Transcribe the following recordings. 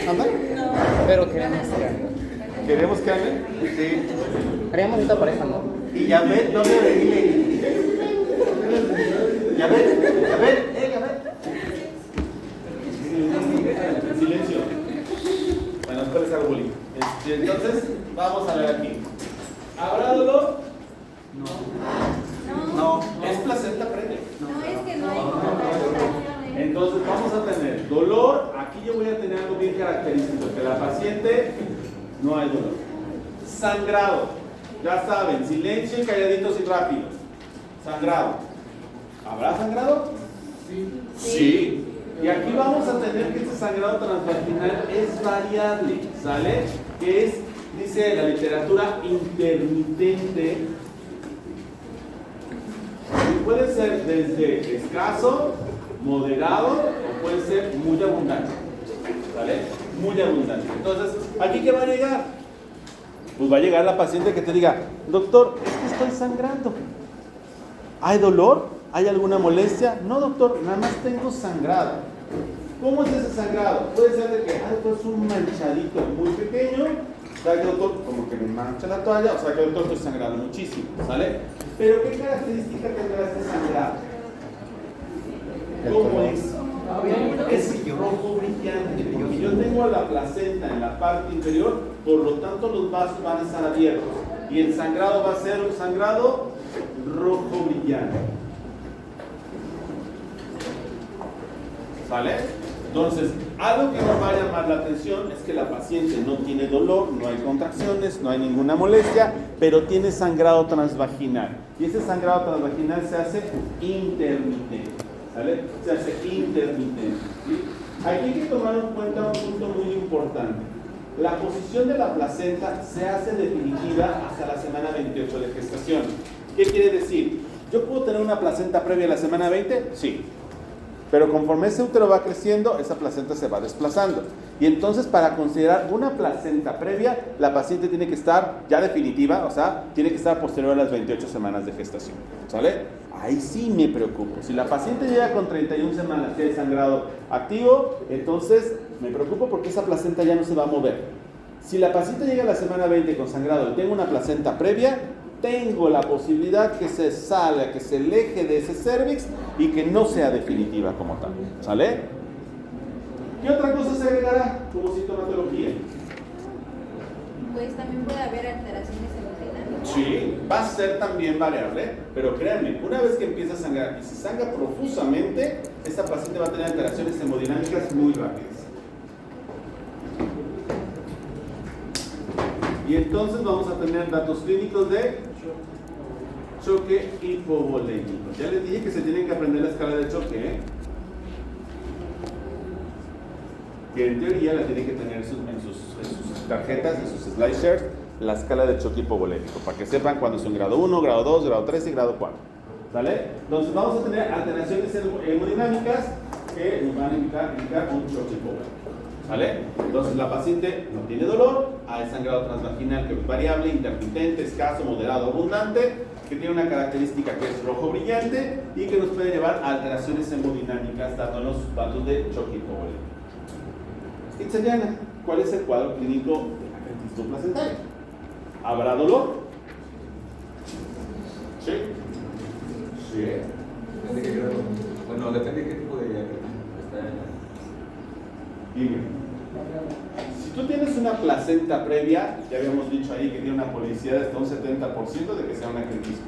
¿Anda? Pero queremos que ande. ¿Queremos que ande? Sí. Haríamos bonita pareja, ¿no? Y ya ves, no me venile. Ya ves, ya ves, ya ves. Silencio. Bueno, después les hago bullying. Entonces, vamos a ver aquí. ¿Habrá dolor? No. ¿Es placenta previa? No, es que no hay contracciones. Entonces vamos a tener dolor. Aquí yo voy a tener algo bien característico, que la paciente no hay dolor. Sangrado, ya saben, silencio y calladitos y rápidos. Sangrado. ¿Habrá sangrado? Sí. Y aquí vamos a tener que este sangrado transvaginal es variable, ¿sale? Que es, dice la literatura, intermitente. Y puede ser desde escaso, moderado o puede ser muy abundante, ¿vale? Muy abundante. Entonces, ¿aquí qué va a llegar? Pues va a llegar la paciente que te diga, doctor, es que estoy sangrando. ¿Hay dolor? ¿Hay alguna molestia? No, doctor, nada más tengo sangrado. ¿Cómo es ese sangrado? Puede ser de que, es un manchadito muy pequeño. O sea, que doctor, como que me mancha la toalla, o sea, que doctor, estoy sangrando muchísimo, ¿sale? Pero ¿qué característica tendrá este sangrado? ¿Cómo es? Es rojo brillante, porque yo tengo la placenta en la parte inferior, por lo tanto los vasos van a estar abiertos y el sangrado va a ser un sangrado rojo brillante. ¿Sale? Entonces, algo que nos va a llamar la atención es que la paciente no tiene dolor, no hay contracciones, no hay ninguna molestia, pero tiene sangrado transvaginal. Y ese sangrado transvaginal se hace intermitente. ¿Sale? Se hace intermitente. ¿Sí? Aquí hay que tomar en cuenta un punto muy importante. La posición de la placenta se hace definitiva hasta la semana 28 de gestación. ¿Qué quiere decir? ¿Yo puedo tener una placenta previa a la semana 20? Sí. Pero conforme ese útero va creciendo, esa placenta se va desplazando. Y entonces, para considerar una placenta previa, la paciente tiene que estar ya definitiva, o sea, tiene que estar posterior a las 28 semanas de gestación. ¿Sale? Ahí sí me preocupo. Si la paciente llega con 31 semanas que hay sangrado activo, entonces me preocupo porque esa placenta ya no se va a mover. Si la paciente llega a la semana 20 con sangrado y tengo una placenta previa, tengo la posibilidad que se salga, que se aleje de ese cervix y que no sea definitiva como tal. ¿Sale? ¿Qué otra cosa se agregará como sintomatología? Pues también puede haber alteraciones hemodinámicas. Sí, va a ser también variable, pero créanme, una vez que empieza a sangrar y se sangra profusamente, esta paciente va a tener alteraciones hemodinámicas muy rápidas. Y entonces vamos a tener datos clínicos de choque hipovolémico. Ya les dije que se tienen que aprender la escala de choque, ¿eh? Que en teoría la tienen que tener en sus tarjetas, en sus slideshares, la escala de choque hipovolémico, para que sepan cuándo es un grado 1, grado 2, grado 3 y grado 4. ¿Sale? Entonces vamos a tener alteraciones hemodinámicas que nos van a indicar un choque hipovolémico. ¿Vale? Entonces la paciente no tiene dolor, hay sangrado transvaginal que es variable, intermitente, escaso, moderado, abundante, que tiene una característica que es rojo brillante y que nos puede llevar a alteraciones hemodinámicas dándonos datos de choque hipovolémico. Itzayana, ¿cuál es el cuadro clínico del acretismo placentario? ¿Habrá dolor? Sí. Sí. Depende de qué grado. Bueno, depende de qué tipo de acretismo está en. Dime. Si tú tienes una placenta previa, ya habíamos dicho ahí que tiene una probabilidad de hasta un 70% de que sea un acretismo,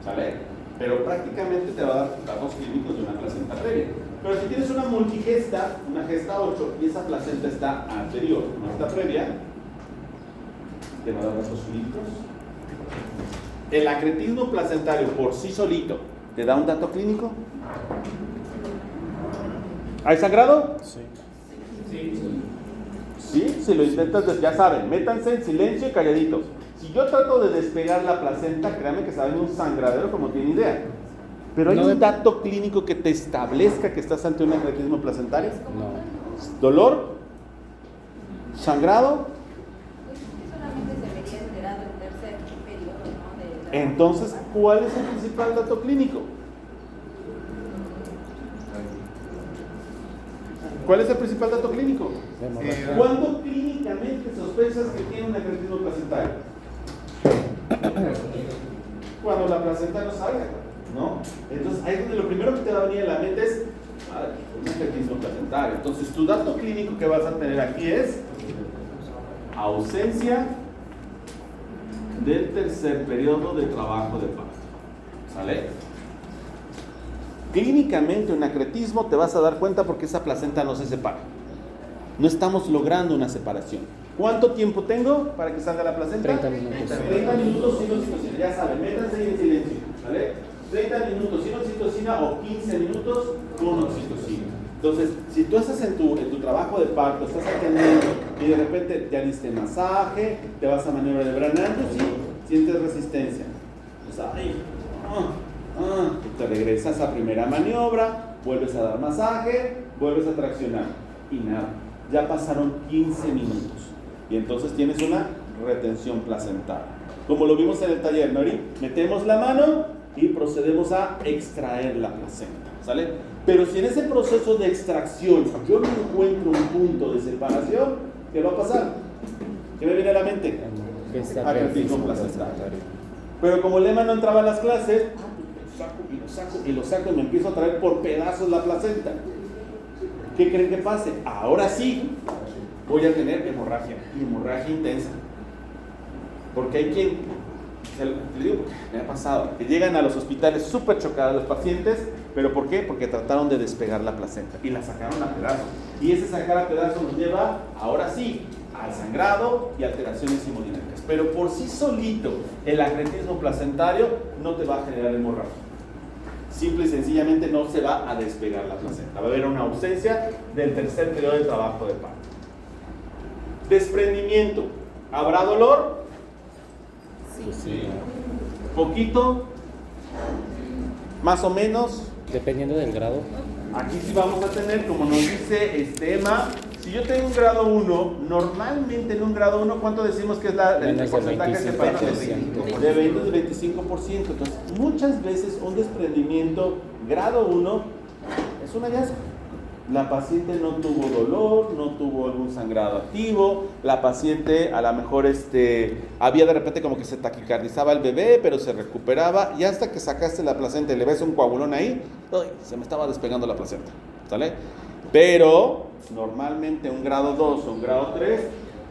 ¿sale? Pero prácticamente te va a dar datos clínicos de una placenta previa. Pero si tienes una multigesta, una gesta 8, y esa placenta está anterior, no está previa, te va a dar datos clínicos. El acretismo placentario por sí solito, ¿te da un dato clínico? ¿Hay sangrado? Sí. Sí, si lo intentas, ya saben, métanse en silencio y calladitos. Si yo trato de despegar la placenta, créanme que saben un sangradero como tiene idea. Pero hay un dato clínico que te establezca que estás ante un acretismo placentario. No. ¿Dolor? ¿Sangrado? Pues solamente se vería esperado el tercer periodo, ¿no? De la... Entonces, ¿cuál es el principal dato clínico? ¿Cuál es el principal dato clínico? Hemorragia. ¿Cuándo clínicamente sospechas que tiene un acretismo placentario? Cuando la placenta no salga, ¿no? Entonces ahí es donde lo primero que te va a venir a la mente es un acretismo placentario. Entonces tu dato clínico que vas a tener aquí es ausencia del tercer periodo de trabajo de parto. ¿Sale? Clínicamente un acretismo te vas a dar cuenta porque esa placenta no se separa. No estamos logrando una separación. ¿Cuánto tiempo tengo para que salga la placenta? 30 minutos. 30 minutos sin oxitocina. Ya saben, métanse ahí en silencio. ¿Vale? 30 minutos sin oxitocina o 15 minutos con oxitocina. Entonces, si tú estás en tu trabajo de parto, estás atendiendo y de repente ya diste masaje, te vas a maniobra de Branando, sí, sientes resistencia. Pues, tú te regresas a primera maniobra, vuelves a dar masaje, vuelves a traccionar y nada, ya pasaron 15 minutos y entonces tienes una retención placentaria. Como lo vimos en el taller, Nori, metemos la mano y procedemos a extraer la placenta, ¿sale? Pero si en ese proceso de extracción yo no encuentro un punto de separación, ¿qué va a pasar? ¿Qué me viene a la mente? Acretismo placentario. Pero como Lema no entraba a las clases, lo saco y me empiezo a traer por pedazos la placenta. ¿Qué creen que pase? Ahora sí voy a tener hemorragia, y hemorragia intensa. Porque hay quien, te digo, me ha pasado, que llegan a los hospitales súper chocados los pacientes, ¿pero por qué? Porque trataron de despegar la placenta y la sacaron a pedazos. Y ese sacar a pedazos nos lleva, ahora sí, al sangrado y alteraciones hemodinámicas. Pero por sí solito, el acretismo placentario no te va a generar hemorragia. Simple y sencillamente no se va a despegar la placenta. Va a haber una ausencia del tercer periodo de trabajo de parto. Desprendimiento. ¿Habrá dolor? Sí. ¿Poquito? ¿Más o menos? Dependiendo del grado. Aquí sí vamos a tener, como nos dice Emma, si yo tengo un grado 1, normalmente en un grado 1, ¿cuánto decimos que es el Menos del porcentaje de separación? 25%. De 20 al 25%. Entonces, muchas veces un desprendimiento grado 1 es un hallazgo. La paciente no tuvo dolor, no tuvo algún sangrado activo, la paciente a lo mejor había de repente como que se taquicardizaba el bebé, pero se recuperaba, y hasta que sacaste la placenta y le ves un coagulón ahí, ¡ay! Se me estaba despegando la placenta, ¿sale? Pero normalmente un grado 2 o un grado 3,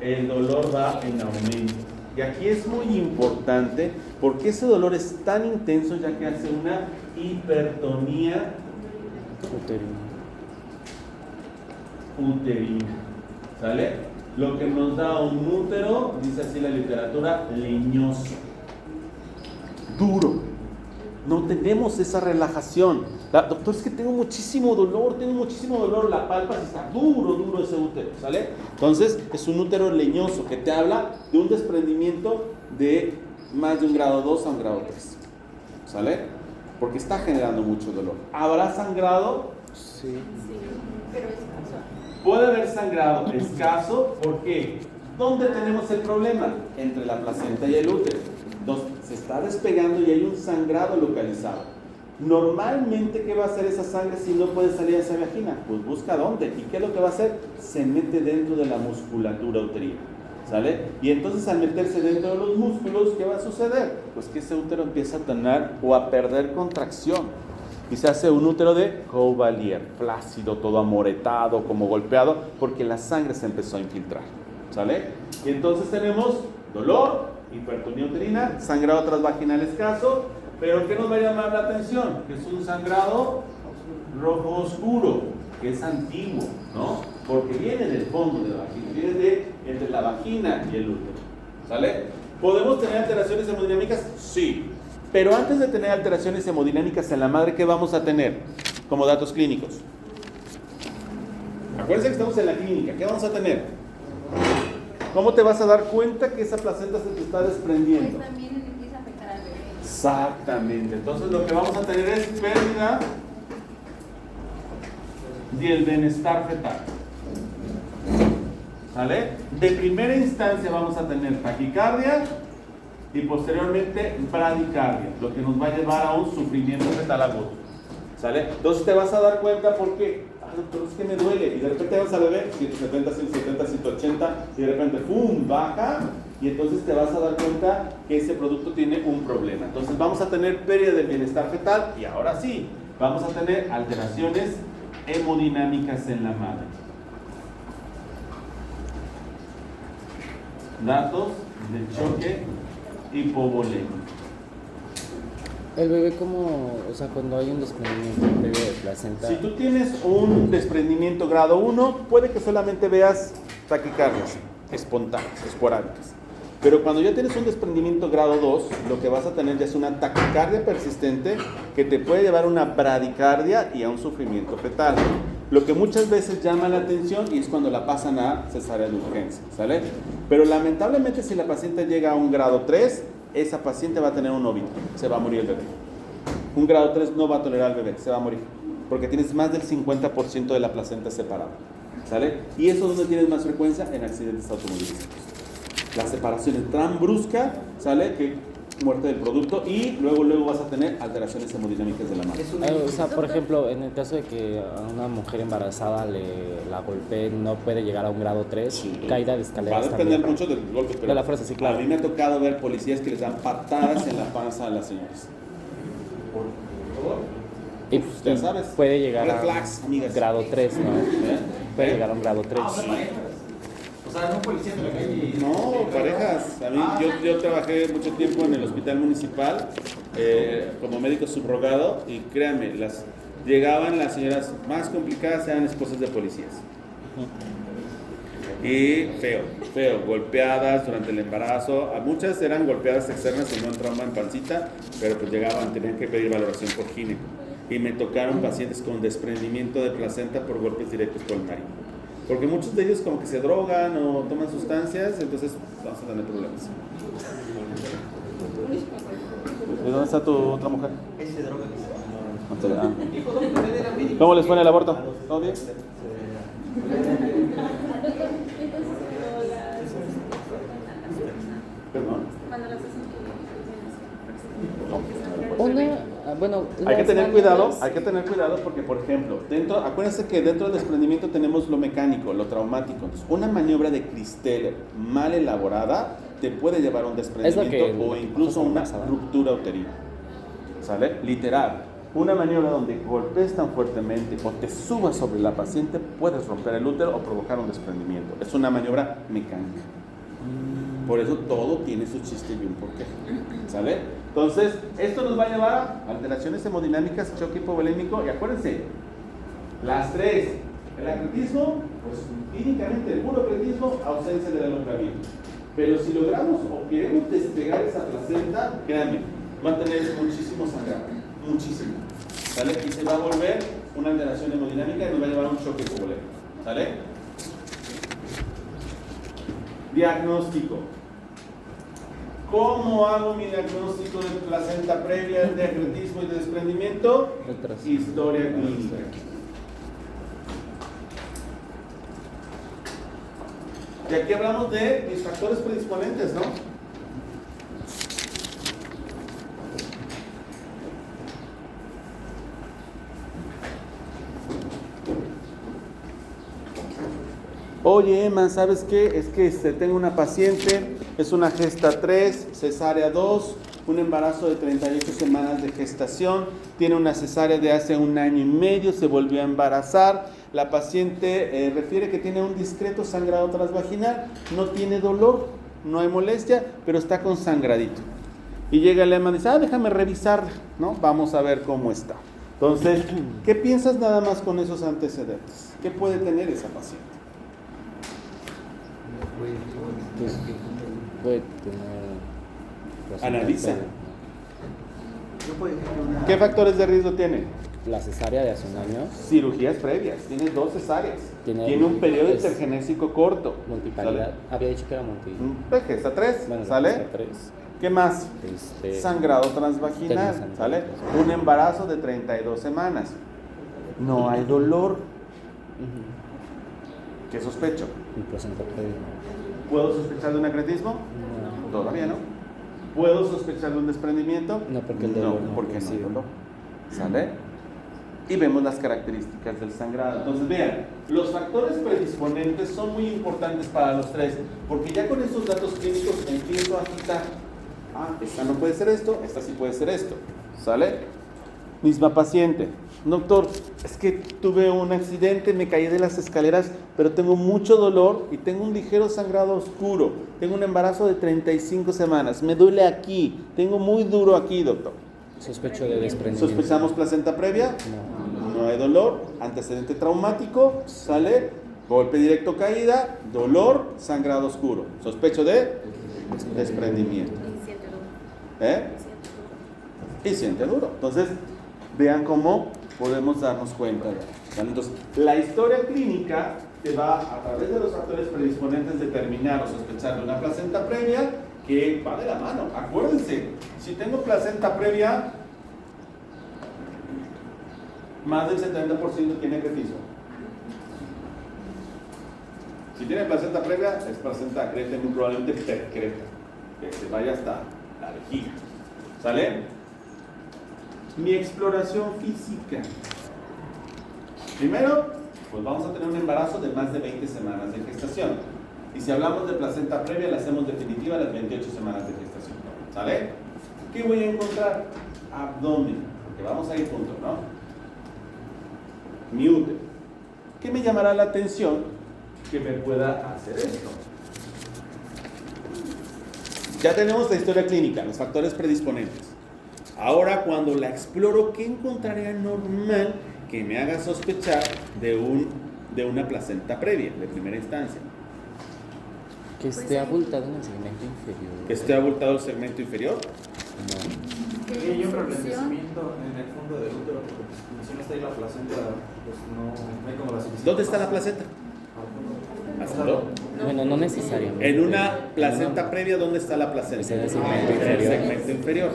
el dolor va en aumento. Y aquí es muy importante porque ese dolor es tan intenso ya que hace una hipertonía uterina, ¿sale? Lo que nos da un útero, dice así la literatura, leñoso, duro. No tenemos esa relajación. Doctor, es que tengo muchísimo dolor, la palpas y está duro ese útero, ¿sale? Entonces, es un útero leñoso que te habla de un desprendimiento de más de un grado 2 a un grado 3, ¿sale? Porque está generando mucho dolor. ¿Habrá sangrado? Sí. Sí, pero es caso. Puede haber sangrado escaso, ¿por qué? ¿Dónde tenemos el problema? Entre la placenta y el útero. Entonces, se está despegando y hay un sangrado localizado. Normalmente, ¿qué va a hacer esa sangre si no puede salir a esa vagina? Pues busca dónde. ¿Y qué es lo que va a hacer? Se mete dentro de la musculatura uterina, ¿sale? Y entonces, al meterse dentro de los músculos, ¿qué va a suceder? Pues que ese útero empieza a tener o a perder contracción. Y se hace un útero de Cavalier, flácido, todo amoretado, como golpeado, porque la sangre se empezó a infiltrar, ¿sale? Y entonces tenemos dolor, hipertonía uterina, sangrado transvaginal escaso, pero ¿qué nos va a llamar la atención? Que es un sangrado rojo oscuro, que es antiguo, ¿no? Porque viene del fondo de la vagina, viene entre la vagina y el útero, ¿sale? ¿Podemos tener alteraciones hemodinámicas? Sí. Pero antes de tener alteraciones hemodinámicas en la madre, ¿qué vamos a tener como datos clínicos? Acuérdense que estamos en la clínica. ¿Qué vamos a tener? ¿Cómo te vas a dar cuenta que esa placenta se te está desprendiendo? Pues también empieza a afectar al bebé. Exactamente. Entonces lo que vamos a tener es pérdida del bienestar fetal. ¿Sale? De primera instancia vamos a tener taquicardia y posteriormente bradicardia, lo que nos va a llevar a un sufrimiento fetal agudo, ¿sale? Entonces te vas a dar cuenta porque, ay, doctor, es que me duele. Y de repente vas al bebé, 170, 170, 180, y de repente, ¡pum!, baja. Y entonces te vas a dar cuenta que ese producto tiene un problema. Entonces vamos a tener pérdida del bienestar fetal y ahora sí, vamos a tener alteraciones hemodinámicas en la madre. Datos de choque hipovolémico. El bebé como, o sea, cuando hay un desprendimiento previo de placenta. Si tú tienes un desprendimiento grado 1, puede que solamente veas taquicardias espontáneas, esporádicas. Pero cuando ya tienes un desprendimiento grado 2, lo que vas a tener ya es una taquicardia persistente que te puede llevar a una bradicardia y a un sufrimiento fetal. Lo que muchas veces llama la atención y es cuando la pasan a cesárea de urgencia, ¿sale? Pero lamentablemente si la paciente llega a un grado 3, esa paciente va a tener un óbito, se va a morir el bebé. Un grado 3 no va a tolerar al bebé, se va a morir, porque tienes más del 50% de la placenta separada, ¿sale? Y eso es donde tienes más frecuencia en accidentes automovilísticos. La separación es tan brusca, ¿sale? Que muerte del producto y luego vas a tener alteraciones hemodinámicas de la madre. O sea, por ejemplo, en el caso de que a una mujer embarazada la golpee, no puede llegar a un grado 3, Sí. caída de Va escaleras a depender también. mucho del golpe, pero De la fuerza, sí, claro. a mí me ha tocado ver policías que les dan patadas en la panza a las señoras. Por favor. Y Pues, ya sabes. puede llegar Red a flags, amigas. grado 3, ¿no? ¿Eh? Puede llegar a un grado 3. O sea, no policía en la calle. No, parejas. A mí, yo trabajé mucho tiempo en el hospital municipal como médico subrogado y créanme, llegaban las señoras más complicadas, eran esposas de policías. Y feo, golpeadas durante el embarazo. A muchas eran golpeadas externas y no en trauma en pancita, pero pues llegaban, tenían que pedir valoración por gineco. Y me tocaron pacientes con desprendimiento de placenta por golpes directos por el marido. Porque muchos de ellos como que se drogan o toman sustancias, entonces vamos a tener problemas. ¿De dónde está tu otra mujer? Ese droga que se ¿Cómo les fue en el aborto? ¿Todo bien? Entonces, cuando las Perdón. cuando las hacen Bueno, Hay que las tener cuidado, maneras- porque, por ejemplo, acuérdense que dentro del desprendimiento tenemos lo mecánico, lo traumático. Entonces, una maniobra de Christeller mal elaborada te puede llevar a un desprendimiento o incluso una ruptura uterina. ¿Sale? Literal. Una maniobra donde golpees tan fuertemente o te subas sobre la paciente, puedes romper el útero o provocar un desprendimiento. Es una maniobra mecánica. Por eso todo tiene su chiste y un porqué. ¿Sale? Entonces, esto nos va a llevar a alteraciones hemodinámicas, choque hipovolémico. Y acuérdense, las tres: el acretismo, pues clínicamente el puro acretismo, ausencia del alumbramiento. Pero si logramos o queremos despegar esa placenta, créanme, va a tener muchísimo sangrado, muchísimo. ¿Sale? Y se va a volver una alteración hemodinámica y nos va a llevar a un choque hipovolémico. ¿Sale? Diagnóstico. ¿Cómo hago mi diagnóstico de placenta previa de acretismo y de desprendimiento? Historia clínica. Y aquí hablamos de mis factores predisponentes, ¿no? Oye, Emma, ¿sabes qué? Es que tengo una paciente, es una gesta 3, cesárea 2, un embarazo de 38 semanas de gestación, tiene una cesárea de hace 1 año y medio, se volvió a embarazar. La paciente refiere que tiene un discreto sangrado transvaginal, no tiene dolor, no hay molestia, pero está con sangradito. Y llega el Emma y dice, déjame revisarla, ¿no? Vamos a ver cómo está. Entonces, ¿qué piensas nada más con esos antecedentes? ¿Qué puede tener esa paciente? Pues, puede tener... Analiza. una... ¿Qué factores de riesgo tiene? La cesárea de hace 1 año, Cirugías previas, tiene 2 cesáreas, Tiene un periodo es- intergenésico corto. multiparidad. Había dicho que era Gesta 3, Bueno, ¿sale? gesta 3. ¿Qué más? Sangrado Tenía transvaginal, sangrado ¿sale? transvaginal. Un embarazo de 32 semanas. No hay dolor. ¿Qué sospecho? Y placenta previa. ¿Puedo sospechar de un acretismo? No. Todavía no. ¿Puedo sospechar de un desprendimiento? No, porque el dolor no porque no hay coincide. dolor. ¿Sale? y vemos las características del sangrado. Entonces vean, los factores predisponentes son muy importantes para los tres, porque ya con estos datos clínicos empiezo a quitar, esta no puede ser esto, esta sí puede ser esto, ¿sale? Misma paciente, doctor, es que tuve un accidente, me caí de las escaleras, pero tengo mucho dolor y tengo un ligero sangrado oscuro, tengo un embarazo de 35 semanas, me duele aquí, tengo muy duro aquí, doctor. Sospecho de desprendimiento. ¿Sospechamos placenta previa? No hay dolor, antecedente traumático, ¿sale? Golpe directo, caída, dolor, sangrado oscuro. Sospecho de desprendimiento. Y siente duro. Entonces, vean cómo podemos darnos cuenta. ¿Vale? Entonces, la historia clínica te va a través de los factores predisponentes determinar o sospechar de una placenta previa que va de la mano. Acuérdense, si tengo placenta previa, más del 70% tiene acretizo. Si tiene placenta previa, es placenta acreta, muy probablemente percreta, que se vaya hasta la vejiga. ¿Sale? Mi exploración física. Primero, pues vamos a tener un embarazo de más de 20 semanas de gestación. Y si hablamos de placenta previa, la hacemos definitiva a las 28 semanas de gestación. ¿Sale? ¿Qué voy a encontrar? Abdomen, porque vamos a ir juntos, ¿no? Mi útero. ¿Qué me llamará la atención que me pueda hacer esto? Ya tenemos la historia clínica, los factores predisponentes. Ahora, cuando la exploro, ¿qué encontraré anormal que me haga sospechar de una placenta previa, de primera instancia? Que esté abultado en el segmento inferior. ¿Que esté abultado el segmento inferior? No. Y hay un ralentimiento en el fondo del útero, porque si no está ahí la placenta, pues no hay como la suficiente. ¿Dónde está la placenta? ¿Hasta luego? Bueno, no necesariamente. En una placenta previa, ¿dónde está la placenta? Está en el segmento En el inferior. segmento inferior.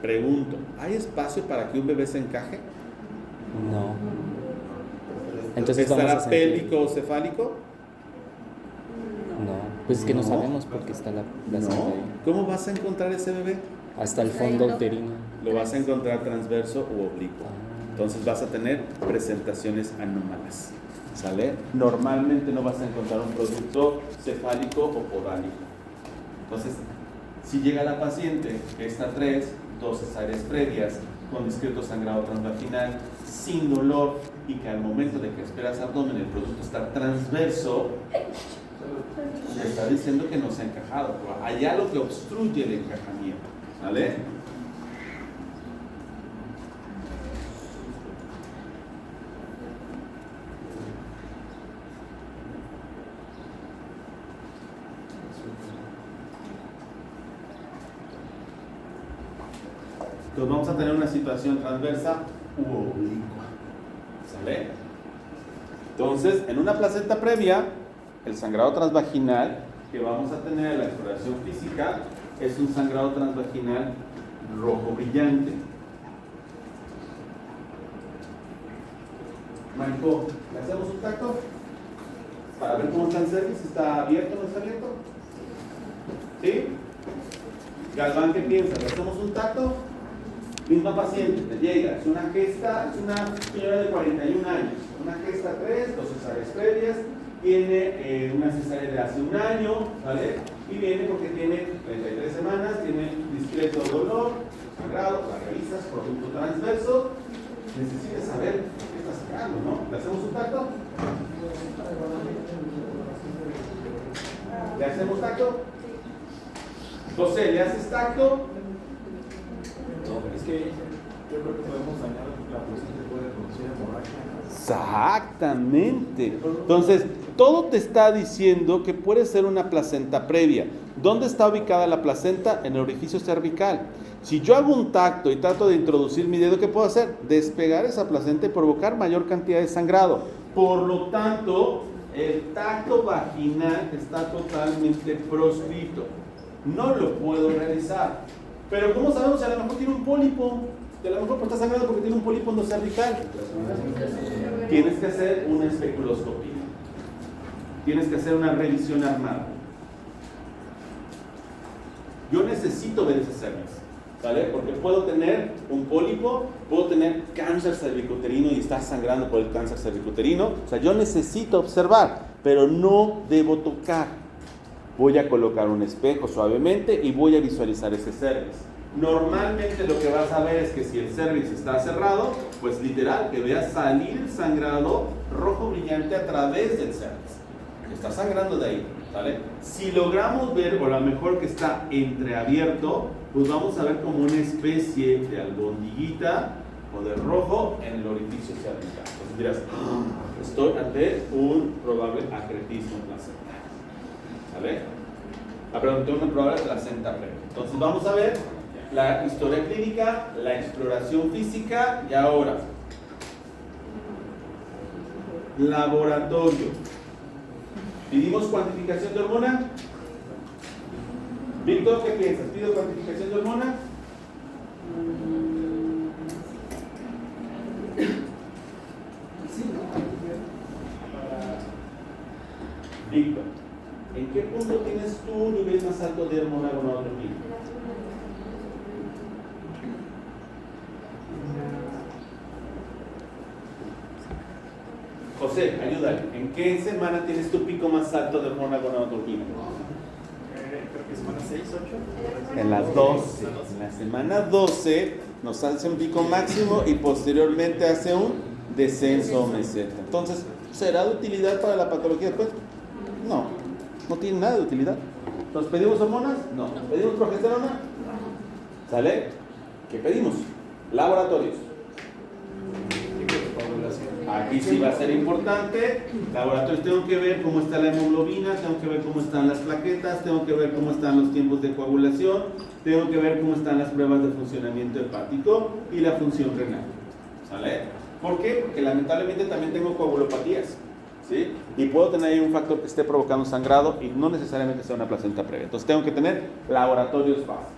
Pregunto, ¿hay espacio para que un bebé se encaje? No. Entonces vamos ¿Estará a sentir. pélvico o cefálico? No, pues es que no No. sabemos por qué está la placenta No. ahí. ¿Cómo vas a encontrar ese bebé? Hasta el fondo uterino. Lo vas a encontrar transverso u oblicuo. Entonces vas a tener presentaciones anómalas. ¿Sale? Normalmente no vas a encontrar un producto cefálico o podálico. Entonces, si llega la paciente que está 2 cesáreas previas, con discreto sangrado transvaginal, sin dolor, y que al momento de que esperas abdomen el producto está transverso, se está diciendo que no se ha encajado. Hay algo que obstruye el encajamiento. ¿Vale? Entonces vamos a tener una situación transversa u oblicua. ¿Sale? Entonces, en una placenta previa, el sangrado transvaginal que vamos a tener en la exploración física es un sangrado transvaginal rojo brillante. Marco, ¿le hacemos un tacto? Para ver cómo está el cervix, ¿si está abierto o no está abierto? ¿Sí? Galván, ¿qué piensa? ¿Le hacemos un tacto? Misma paciente, te llega, es una señora de 41 años, una gesta 3, 2 cesáreas previas, tiene una cesárea de hace un año, ¿vale? Y viene porque tiene 33 semanas, tiene discreto dolor, sangrado, la revisas, producto transverso, necesitas saber qué está sacando, ¿no? ¿Le hacemos un tacto? ¿Le hacemos tacto? José, ¿le haces tacto? No, es que yo creo que podemos dañar la placenta y puede producir hemorragia. Exactamente. Entonces, todo te está diciendo que puede ser una placenta previa. ¿Dónde está ubicada la placenta? En el orificio cervical. Si yo hago un tacto y trato de introducir mi dedo, ¿qué puedo hacer? Despegar esa placenta y provocar mayor cantidad de sangrado. Por lo tanto, el tacto vaginal está totalmente proscrito. No lo puedo realizar. Pero ¿cómo sabemos si a lo mejor tiene un pólipo? Que a lo mejor está sangrando porque tiene un pólipo endocervical. Tienes que hacer una especuloscopía. Tienes que hacer una revisión armada. Yo necesito ver ese cervix. ¿Sale? Porque puedo tener un pólipo, puedo tener cáncer cervicuterino y estar sangrando por el cáncer cervicuterino. O sea, yo necesito observar, pero no debo tocar. Voy a colocar un espejo suavemente y voy a visualizar ese cervix. Normalmente lo que vas a ver es que si el cervix está cerrado, pues literal, que veas salir el sangrado rojo brillante a través del cervix. Está sangrando de ahí, ¿vale? Si logramos ver, o a lo mejor que está entreabierto, pues vamos a ver como una especie de albondiguita o de rojo en el orificio cervical. Entonces dirás, estoy ante un probable acretismo placentario. ¿Vale? Perdón, tengo una probable placenta previa. Entonces vamos a ver la historia clínica, la exploración física y ahora laboratorio. ¿Pedimos cuantificación de hormona? Víctor, ¿qué piensas? ¿Pido cuantificación de hormona? Víctor, ¿en qué punto tienes tú un nivel más alto de hormona gonadotropina? José, ayúdale. ¿En qué semana tienes tu pico más alto de hormona gonadotropina? Creo que semana 6, 8. En las 12. En la semana 12 nos hace un pico máximo y posteriormente hace un descenso o meseta. Entonces, ¿será de utilidad para la patología después? No, no tiene nada de utilidad. Entonces, ¿pedimos hormonas? No. ¿Pedimos progesterona? ¿Sale? ¿Qué pedimos? Laboratorios. Aquí sí va a ser importante. Laboratorios, tengo que ver cómo está la hemoglobina, tengo que ver cómo están las plaquetas, tengo que ver cómo están los tiempos de coagulación, tengo que ver cómo están las pruebas de funcionamiento hepático y la función renal. ¿Sale? ¿Por qué? Porque lamentablemente también tengo coagulopatías, ¿sí? Y puedo tener ahí un factor que esté provocando sangrado y no necesariamente sea una placenta previa. Entonces tengo que tener laboratorios básicos.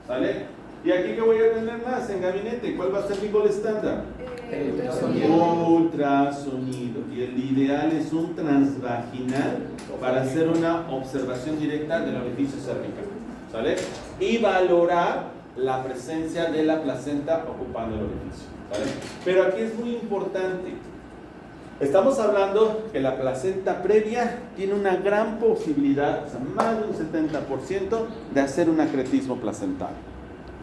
¿Sale? ¿Y aquí qué voy a tener más en gabinete? ¿Cuál va a ser mi gold estándar? Ultrasonido. Y el ideal es un transvaginal para hacer una observación directa del orificio cervical. ¿Sale? Y valorar la presencia de la placenta ocupando el orificio. ¿Sale? Pero aquí es muy importante. Estamos hablando que la placenta previa tiene una gran posibilidad, o sea, más de un 70%, de hacer un acretismo placentario.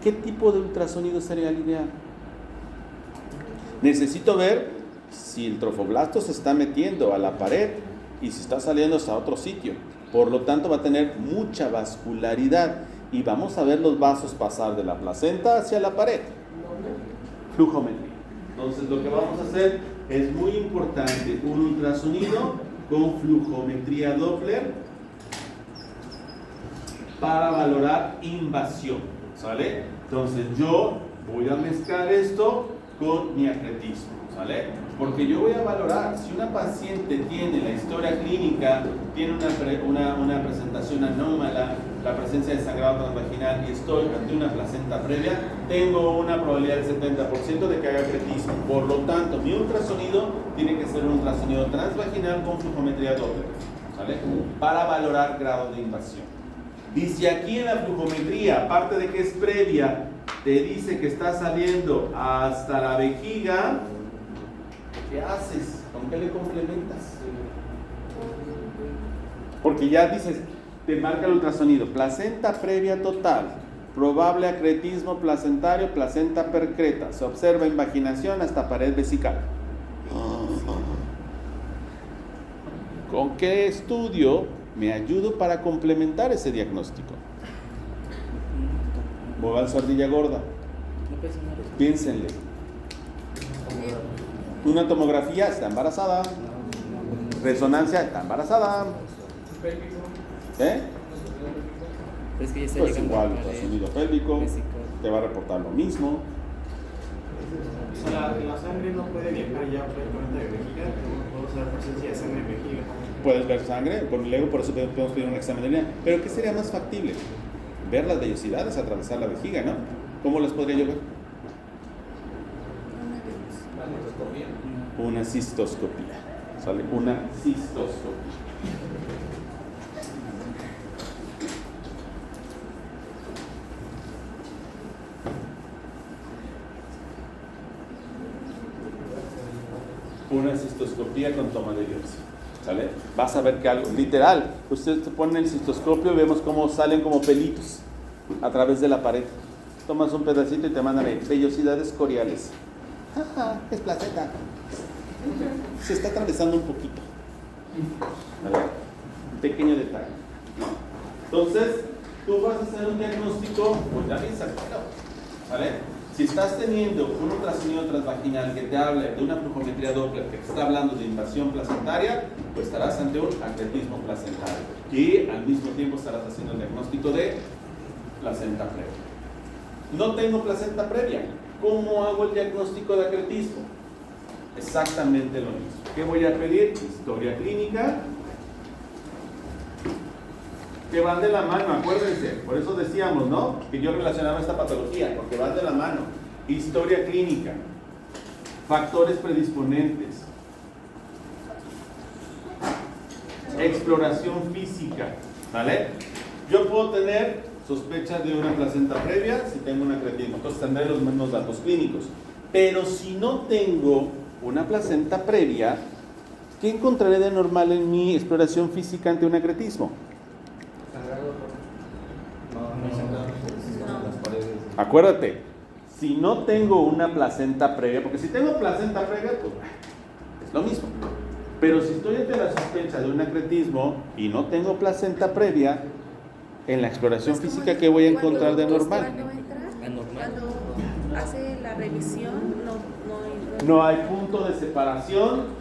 ¿Qué tipo de ultrasonido sería el ideal? Necesito ver si el trofoblasto se está metiendo a la pared y si está saliendo hasta otro sitio. Por lo tanto, va a tener mucha vascularidad y vamos a ver los vasos pasar de la placenta hacia la pared. Flujometría. Entonces, lo que vamos a hacer es muy importante, un ultrasonido con flujometría Doppler para valorar invasión. ¿Sale? Entonces yo voy a mezclar esto con mi acretismo, ¿sale? Porque yo voy a valorar si una paciente tiene la historia clínica, tiene una presentación anómala, la presencia de sangrado transvaginal y estoy ante una placenta previa, tengo una probabilidad del 70% de que haga acretismo. Por lo tanto, mi ultrasonido tiene que ser un ultrasonido transvaginal con flujometría Doppler, ¿sale? Para valorar grado de invasión. Dice aquí en la flujometría, aparte de que es previa, te dice que está saliendo hasta la vejiga. ¿Qué haces? ¿Con qué le complementas? Porque ya dices, te marca el ultrasonido, placenta previa total, probable acretismo placentario, placenta percreta, se observa invaginación hasta pared vesical. ¿Con qué estudio me ayudo para complementar ese diagnóstico? Vogal su ardilla gorda. Piénsenle. Una tomografía, está embarazada. Resonancia, está embarazada. ¿Eh? Es que ya está Pues llegando igual, a la pared. ultrasonido pélvico, te va a reportar lo mismo. O sea, la sangre no puede viajar ya prácticamente de vejiga, puedo usar presencia de sangre en vejiga. Puedes ver sangre, luego por eso podemos pedir un examen de orina. Pero ¿qué sería más factible? Ver las vellosidades, atravesar la vejiga, ¿no? ¿Cómo las podría yo ver? Una cistoscopía. ¿Sale? Una cistoscopía. una cistoscopía con toma de biopsia. ¿Sale? Vas a ver que algo, literal, usted te pone el cistoscopio y vemos cómo salen como pelitos a través de la pared. Tomas un pedacito y te mandan ahí, vellosidades coriales. Es placenta. Se está atravesando un poquito. ¿Vale? Un pequeño detalle, ¿no? Entonces, tú vas a hacer un diagnóstico, pues ya bien sacado, ¿vale? Si estás teniendo un ultrasonido transvaginal que te habla de una flujometría Doppler que te está hablando de invasión placentaria, pues estarás ante un acretismo placentario y al mismo tiempo estarás haciendo el diagnóstico de placenta previa. No tengo placenta previa. ¿Cómo hago el diagnóstico de acretismo? Exactamente lo mismo. ¿Qué voy a pedir? Historia clínica. Que van de la mano, acuérdense, por eso decíamos, ¿no? Que yo relacionaba esta patología, porque van de la mano. Historia clínica, factores predisponentes, exploración física, ¿vale? Yo puedo tener sospechas de una placenta previa si tengo un acretismo, entonces tendré los mismos datos clínicos. Pero si no tengo una placenta previa, ¿qué encontraré de normal en mi exploración física ante un acretismo? Acuérdate, si no tengo una placenta previa, porque si tengo placenta previa, pues es lo mismo. Pero si estoy ante la sospecha de un acretismo y no tengo placenta previa, en la exploración física, ¿qué voy a encontrar de normal? Cuando hace la revisión, No hay punto de separación.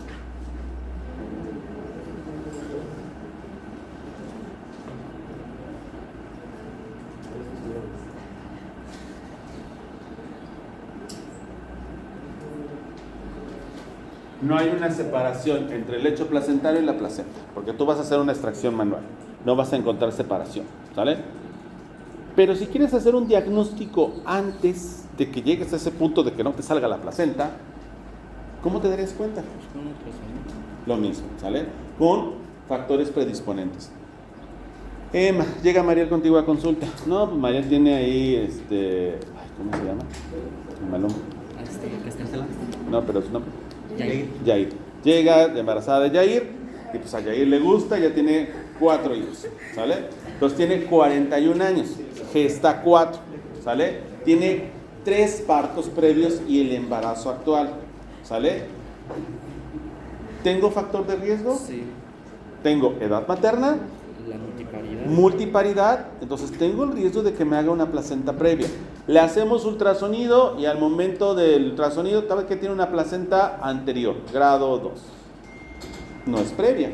No hay una separación entre el lecho placentario y la placenta, porque tú vas a hacer una extracción manual, no vas a encontrar separación, ¿sale? Pero si quieres hacer un diagnóstico antes de que llegues a ese punto de que no te salga la placenta, ¿cómo te darías cuenta? Lo mismo, ¿sale? Con factores predisponentes. Llega Mariel contigo a consulta. No, pues Mariel tiene ahí, ¿cómo se llama? El mal nombre. No, pero su nombre. Yair. Llega embarazada de Yair, y pues a Yair le gusta, ya tiene 4 hijos, ¿sale? Entonces tiene 41 años, gesta 4, ¿sale? Tiene 3 partos previos y el embarazo actual, ¿sale? ¿Tengo factor de riesgo? Sí. Tengo edad materna, La multiparidad, entonces tengo el riesgo de que me haga una placenta previa. Le hacemos ultrasonido y al momento del ultrasonido tal vez que tiene una placenta anterior, grado 2. No es previa.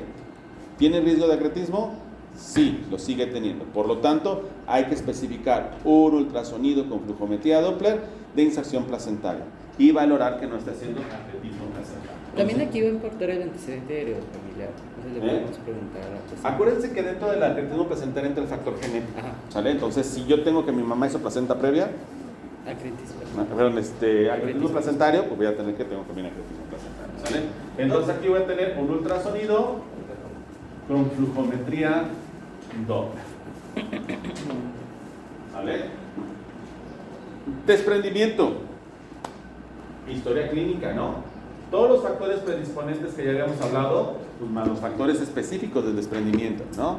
¿Tiene riesgo de acretismo? Sí, lo sigue teniendo. Por lo tanto, hay que especificar un ultrasonido con flujometría Doppler de inserción placentaria y valorar que no está haciendo acretismo placentario. También aquí va a importar el antecedente heredofamiliar. Entonces le podemos preguntar a la persona. Acuérdense que dentro del acretismo placentario entra el factor genético. Ajá. ¿Sale? Entonces, si yo tengo que mi mamá hizo placenta previa, acretismo placentario, pues voy a tener que tengo también acretismo placentario. ¿Sale? Entonces aquí voy a tener un ultrasonido con flujometría Doppler. ¿Sale? Desprendimiento. Historia clínica, ¿no? Todos los factores predisponentes que ya habíamos hablado, pues más los factores específicos del desprendimiento, ¿no?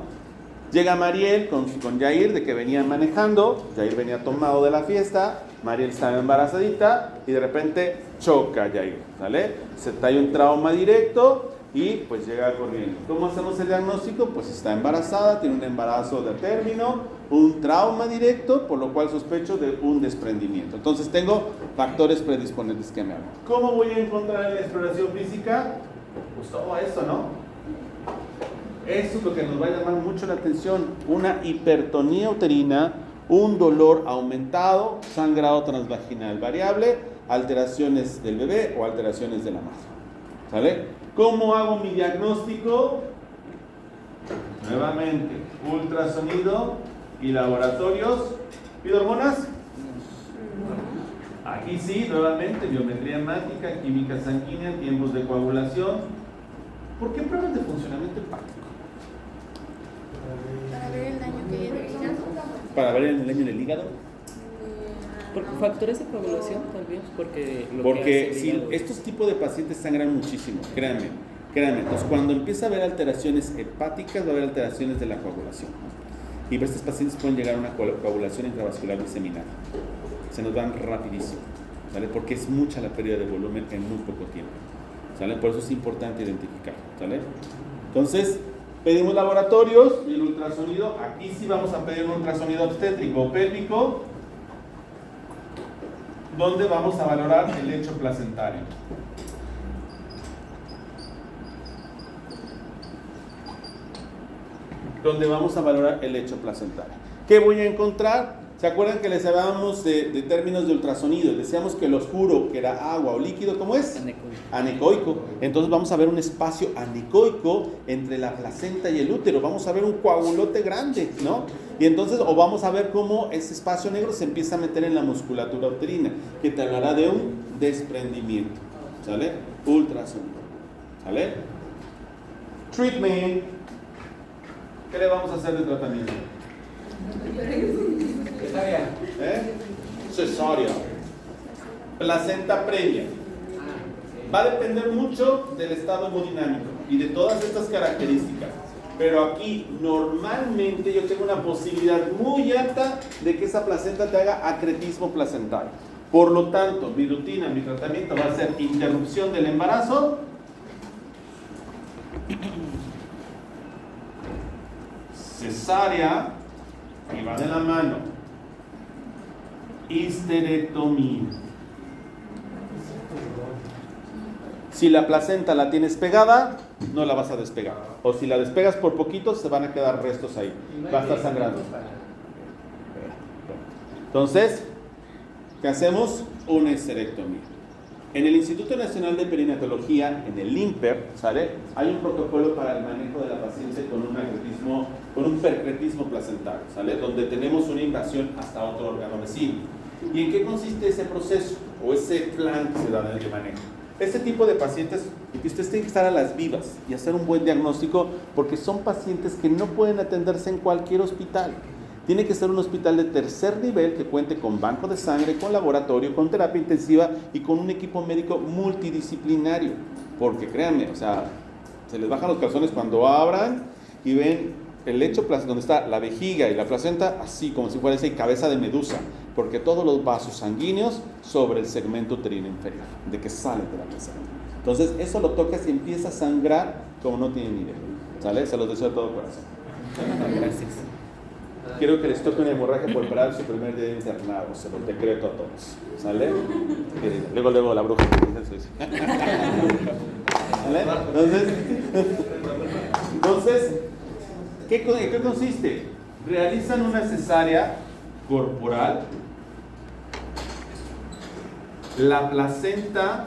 Llega Mariel con Yair, de que venían manejando, Yair venía tomado de la fiesta, Mariel estaba embarazadita y de repente choca Yair, ¿sale? Se trae un trauma directo y pues llega corriendo. ¿Cómo hacemos el diagnóstico? Pues está embarazada, tiene un embarazo de término, un trauma directo, por lo cual sospecho de un desprendimiento. Entonces tengo factores predisponentes que me hablan. ¿Cómo voy a encontrar en la exploración física? Pues todo esto, ¿no? Eso es lo que nos va a llamar mucho la atención. Una hipertonía uterina, un dolor aumentado, sangrado transvaginal variable, alteraciones del bebé o alteraciones de la madre. ¿Sale? ¿Cómo hago mi diagnóstico? Nuevamente, ultrasonido y laboratorios. ¿Pido hormonas? Aquí sí, nuevamente, biometría hemática, química sanguínea, tiempos de coagulación. ¿Por qué pruebas de funcionamiento hepático? para ver el daño que hay en el hígado. Para ver el daño en el hígado. Por factores de coagulación también, porque lo que Porque hace el si hígado es- estos tipos de pacientes sangran muchísimo, créanme. Entonces, cuando empieza a haber alteraciones hepáticas, va a haber alteraciones de la coagulación. Y estos pacientes pueden llegar a una coagulación intravascular diseminada. Se nos van rapidísimo, ¿sale? Porque es mucha la pérdida de volumen en muy poco tiempo, ¿sale? Por eso es importante identificar, ¿sale? Entonces, pedimos laboratorios y el ultrasonido. Aquí sí vamos a pedir un ultrasonido obstétrico o pélvico, donde vamos a valorar el lecho placentario. Donde vamos a valorar el lecho placentario. ¿Qué voy a encontrar? ¿Se acuerdan que les hablábamos de términos de ultrasonido? Decíamos que el oscuro, que era agua o líquido, ¿cómo es? Anecoico. Anecoico. Entonces vamos a ver un espacio anecoico entre la placenta y el útero. Vamos a ver un coagulote grande, ¿no? Y entonces, o vamos a ver cómo ese espacio negro se empieza a meter en la musculatura uterina, que te hablará de un desprendimiento, ¿sale? Ultrasonido, ¿sale? Treatment. ¿Qué le vamos a hacer de tratamiento? Cesárea. Placenta previa. Va a depender mucho del estado hemodinámico y de todas estas características. Pero aquí normalmente yo tengo una posibilidad muy alta de que esa placenta te haga acretismo placentario. Por lo tanto, mi rutina, mi tratamiento va a ser interrupción del embarazo, cesárea, y va de la mano, histerectomía. Si la placenta la tienes pegada, no la vas a despegar. O si la despegas por poquito, se van a quedar restos ahí. Va a estar sangrando. Entonces, ¿qué hacemos? Una histerectomía. En el Instituto Nacional de Perinatología, en el INPER, ¿sale? Hay un protocolo para el manejo de la paciente con un percretismo placentario, ¿sale? Donde tenemos una invasión hasta otro órgano vecino. ¿Y en qué consiste ese proceso o ese plan que se da en el manejo? Este tipo de pacientes, ustedes tienen que estar a las vivas y hacer un buen diagnóstico, porque son pacientes que no pueden atenderse en cualquier hospital. Tiene que ser un hospital de tercer nivel que cuente con banco de sangre, con laboratorio, con terapia intensiva y con un equipo médico multidisciplinario. Porque créanme, o sea, se les bajan los calzones cuando abran y ven el lecho donde está la vejiga y la placenta, así como si fuera esa cabeza de medusa, porque todos los vasos sanguíneos sobre el segmento uterino inferior, de que sale de la placenta. Entonces, eso lo tocas y empieza a sangrar como no tienen ni idea. ¿Sale? Se los deseo de todo corazón. Gracias. Quiero que les toque una hemorragia pulmonar su primer día de internado, se los decreto a todos. ¿Sale? Luego la bruja. ¿Sale? Entonces, ¿qué consiste? Realizan una cesárea corporal. La placenta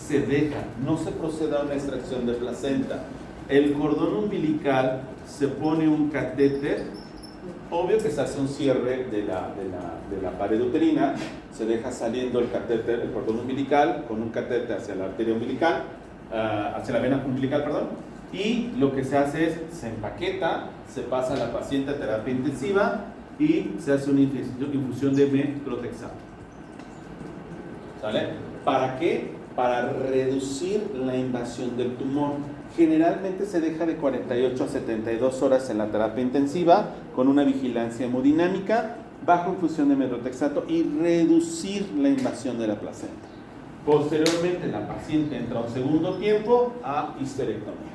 se deja, no se procede a una extracción de placenta. El cordón umbilical se pone un catéter. Obvio que se hace un cierre de la pared uterina, se deja saliendo el catéter, el cordón umbilical, con un catéter hacia la arteria umbilical, hacia la vena umbilical, perdón, y lo que se hace es, se empaqueta, se pasa a la paciente a terapia intensiva y se hace una infusión de metrotexato. ¿Sale? ¿Para qué? Para reducir la invasión del tumor. Generalmente se deja de 48 a 72 horas en la terapia intensiva con una vigilancia hemodinámica bajo infusión de metrotexato y reducir la invasión de la placenta. Posteriormente la paciente entra a un segundo tiempo a histerectomía.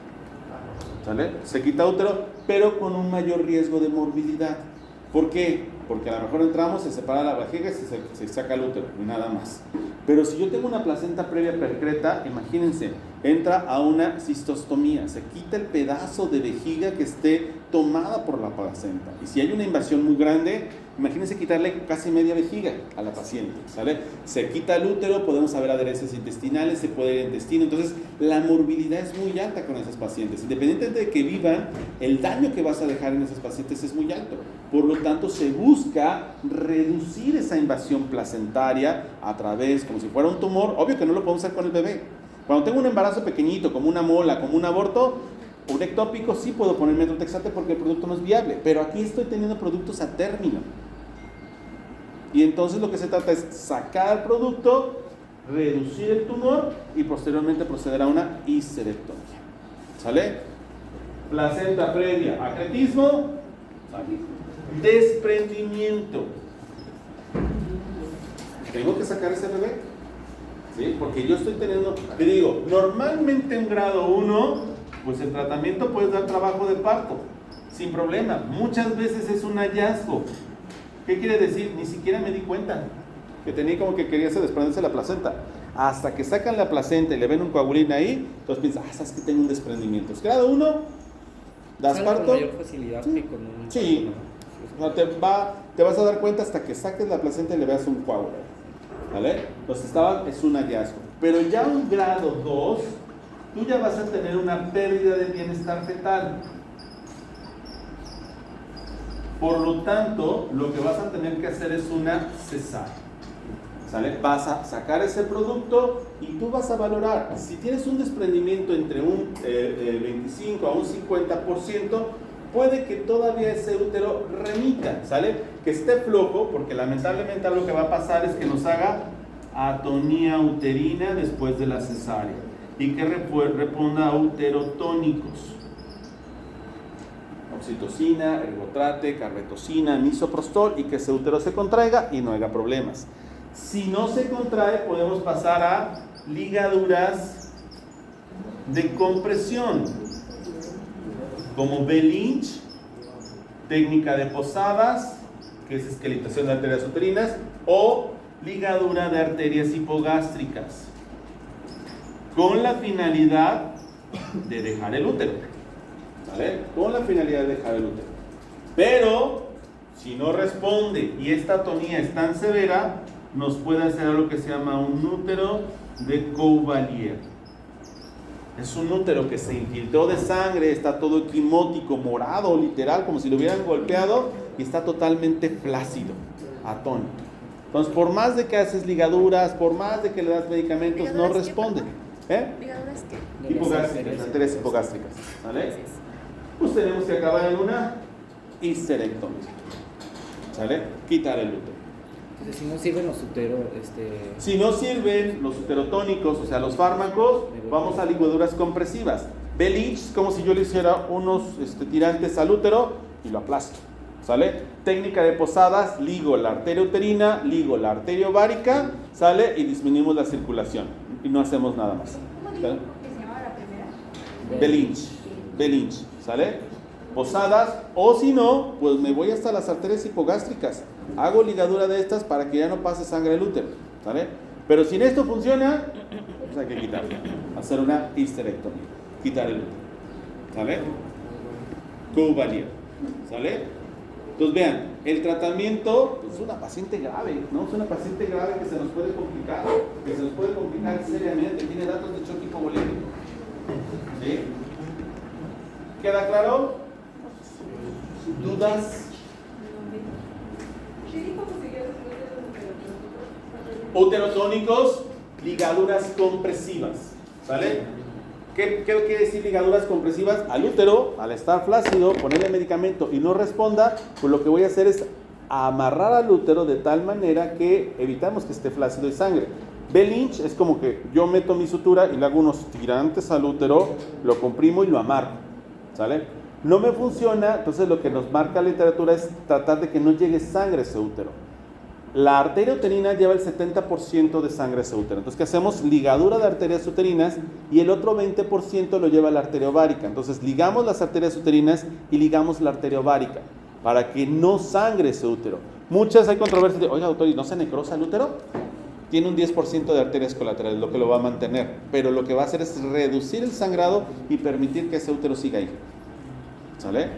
¿Sale? Se quita útero, pero con un mayor riesgo de morbilidad. ¿Por qué? Porque a lo mejor entramos, se separa la vejiga y se saca el útero, nada más. Pero si yo tengo una placenta previa percreta, imagínense, entra a una cistostomía, se quita el pedazo de vejiga que esté tomada por la placenta. Y si hay una invasión muy grande, imagínense quitarle casi media vejiga a la paciente, ¿sale? Se quita el útero, podemos haber adherencias intestinales, se puede ir al intestino. Entonces, la morbilidad es muy alta con esas pacientes. Independientemente de que vivan, el daño que vas a dejar en esas pacientes es muy alto. Por lo tanto, se busca reducir esa invasión placentaria a través, como si fuera un tumor. Obvio que no lo podemos hacer con el bebé. Cuando tengo un embarazo pequeñito, como una mola, como un aborto, un ectópico, sí puedo poner metrotexate porque el producto no es viable. Pero aquí estoy teniendo productos a término. Y entonces lo que se trata es sacar el producto, reducir el tumor y posteriormente proceder a una histerectomía. ¿Sale? Placenta previa, acretismo, desprendimiento. ¿Tengo que sacar ese bebé? ¿Sí? Porque yo estoy teniendo, te digo, normalmente en grado 1, pues el tratamiento puede dar trabajo de parto, sin problema. Muchas veces es un hallazgo. ¿Qué quiere decir? Ni siquiera me di cuenta que tenía como que quería desprenderse la placenta. Hasta que sacan la placenta y le ven un coagulín ahí, entonces piensas, sabes que tengo un desprendimiento. Es grado 1, das parto. Con mayor facilidad que con un... Sí. No, te vas a dar cuenta hasta que saques la placenta y le veas un coágulo. ¿Vale? Entonces es un hallazgo. Pero ya un grado 2, tú ya vas a tener una pérdida de bienestar fetal. Por lo tanto, lo que vas a tener que hacer es una cesárea. ¿Sale? Vas a sacar ese producto y tú vas a valorar. Si tienes un desprendimiento entre un 25 a un 50%, puede que todavía ese útero remita, ¿sale? Que esté flojo, porque lamentablemente lo que va a pasar es que nos haga atonía uterina después de la cesárea y que responda a uterotónicos. Oxitocina, ergotrate, carbetocina, misoprostol, y que ese útero se contraiga y no haya problemas. Si no se contrae, podemos pasar a ligaduras de compresión, como B-Lynch, técnica de Posadas, que es esqueletación de arterias uterinas, o ligadura de arterias hipogástricas, con la finalidad de dejar el útero. ¿Vale? Con la finalidad de dejar el útero. Pero, si no responde y esta atonía es tan severa, nos puede hacer algo que se llama un útero de Couvalier. Es un útero que se infiltró de sangre, está todo equimótico, morado, literal, como si lo hubieran golpeado, y está totalmente flácido, atónico. Entonces, por más de que haces ligaduras, por más de que le das medicamentos, no responde. ¿Ligaduras qué? Hipogástricas, arterias hipogástricas. ¿Vale? Pues tenemos que acabar en una histerectomía. ¿Sale? Quitar el útero. Entonces, si no sirven los uteros, Si no sirven los uterotónicos, o sea, los fármacos, vamos a ligaduras compresivas. B-Lynch, como si yo le hiciera unos tirantes al útero y lo aplasto. ¿Sale? Técnica de Posadas, ligo la arteria uterina, ligo la arteria ovárica, ¿sale? Y disminuimos la circulación. Y no hacemos nada más. ¿Cómo dijo que se llamaba la primera? B-Lynch. B-Lynch, ¿sale? Posadas, o si no, pues me voy hasta las arterias hipogástricas. Hago ligadura de estas para que ya no pase sangre al útero, ¿sale? Pero si esto funciona, pues hay que quitarlo. Hacer una histerectomía. Quitar el útero, ¿sale? Couvalier, ¿sale? Entonces vean, el tratamiento es una paciente grave, ¿no? Es una paciente grave que se nos puede complicar, seriamente. Tiene datos de choque hipovolémico. ¿Sí? ¿Queda claro? ¿Dudas? ¿Qué dijo que seguía Uterotónicos, ligaduras compresivas, ¿sale? ¿Qué quiere decir ligaduras compresivas? Al útero, al estar flácido, ponerle medicamento y no responda, pues lo que voy a hacer es amarrar al útero de tal manera que evitamos que esté flácido y sangre. B-Lynch es como que yo meto mi sutura y le hago unos tirantes al útero, lo comprimo y lo amarro, ¿sale? No me funciona, entonces lo que nos marca la literatura es tratar de que no llegue sangre a ese útero. La arteria uterina lleva el 70% de sangre a ese útero. Entonces, ¿qué hacemos? Ligadura de arterias uterinas y el otro 20% lo lleva la arteria ovárica. Entonces, ligamos las arterias uterinas y ligamos la arteria ovárica para que no sangre ese útero. Muchas hay controversias de, oiga, doctor, ¿y no se necrosa el útero? Tiene un 10% de arterias colaterales, lo que lo va a mantener. Pero lo que va a hacer es reducir el sangrado y permitir que ese útero siga ahí. ¿Sale?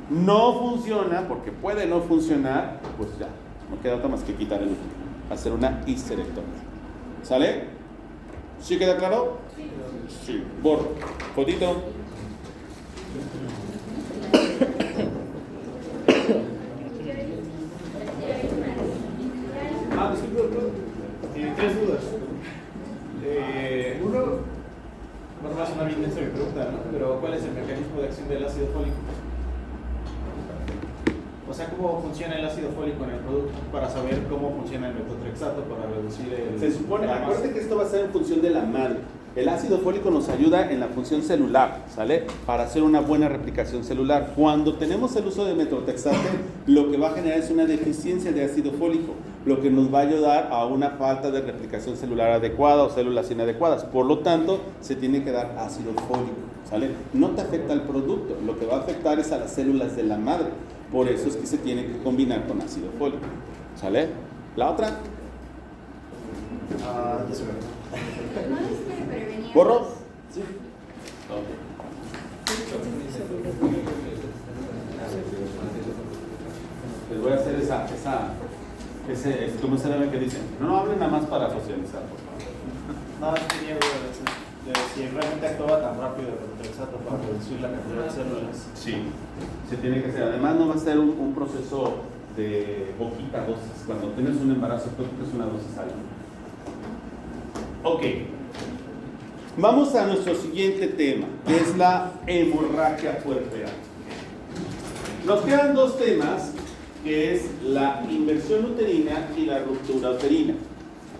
No funciona, porque puede no funcionar, pues ya. No queda otra más que quitar el útero, hacer una histerectomía. ¿Sale? ¿Sí queda claro? Sí. Borro. Fotito. Tres dudas. Uno, no va a sonar bien densa mi pregunta, ¿no? Pero ¿cuál es el mecanismo de acción del ácido fólico? O sea, ¿cómo funciona el ácido fólico en el producto? Para saber cómo funciona el metotrexato para reducir el... Se supone, acuérdate que esto va a ser en función de la madre. El ácido fólico nos ayuda en la función celular, ¿sale? Para hacer una buena replicación celular. Cuando tenemos el uso de metotrexate, lo que va a generar es una deficiencia de ácido fólico, lo que nos va a ayudar a una falta de replicación celular adecuada o células inadecuadas. Por lo tanto, se tiene que dar ácido fólico, ¿sale? No te afecta al producto, lo que va a afectar es a las células de la madre. Por eso es que se tiene que combinar con ácido fólico, ¿sale? ¿La otra? Ya se ve. No es que prevenía. ¿Borro? Sí. Les voy a hacer ¿cómo se llama que dicen? No hablen nada más para socializar, por favor. Nada, tenía duda de si realmente actuaba tan rápido el metotrexato para reducir la cantidad de células. Sí, se tiene que hacer. Además, no va a ser un proceso de poquita dosis. Cuando tienes un embarazo, creo que es una dosis alta. Ok. Vamos a nuestro siguiente tema, que es la hemorragia puerperal. Nos quedan dos temas, que es la inversión uterina y la ruptura uterina.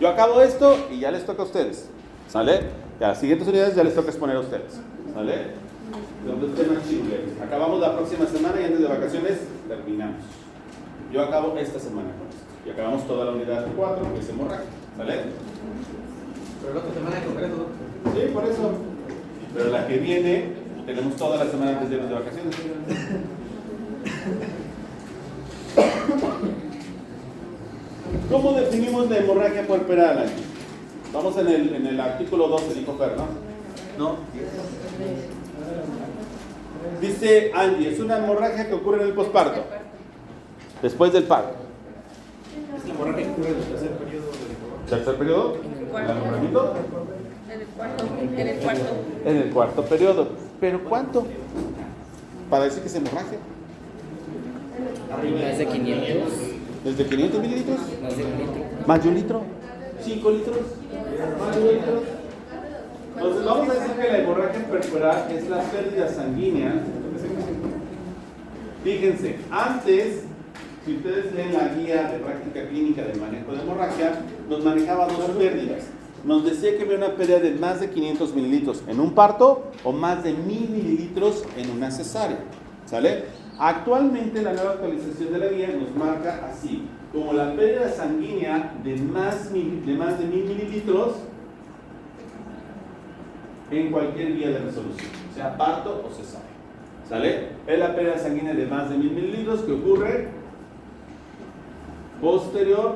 Yo acabo esto y ya les toca a ustedes, ¿sale? Ya, las siguientes unidades ya les toca exponer a ustedes, ¿sale? Los dos temas chiruleros. Acabamos la próxima semana y antes de vacaciones terminamos. Yo acabo esta semana con esto. Y acabamos toda la unidad 4, que es hemorragia, ¿sale? Pero la otra semana en concreto. Sí, por eso. Pero la que viene, tenemos toda la semana antes de irnos de vacaciones. ¿Cómo definimos la hemorragia puerperal aquí? Vamos en el artículo 12, dijo Fer, ¿no? No. Dice Angie, es una hemorragia que ocurre en el posparto. Después del parto. Es la hemorragia que ocurre en el tercer periodo del embarazo. ¿Tercer periodo? Cuarto. ¿El alumbramiento? En el cuarto periodo. ¿Pero cuánto? Para decir que es hemorragia. Más de 500. ¿Desde 500 mililitros? Más de un litro. ¿Más de un litro? ¿5 litros? ¿Más de 1 litro? Entonces vamos a decir que la hemorragia puerperal es la pérdida sanguínea. Fíjense, antes, si ustedes leen la guía de práctica clínica del manejo de hemorragia, nos manejaba dos pérdidas. Nos decía que había una pérdida de más de 500 mililitros en un parto o más de 1000 mililitros en una cesárea, ¿sale? Actualmente la nueva actualización de la guía nos marca así, como la pérdida sanguínea de más de 1000 mililitros en cualquier vía de resolución, sea parto o cesárea, ¿sale? Es la pérdida sanguínea de más de 1000 mililitros que ocurre posterior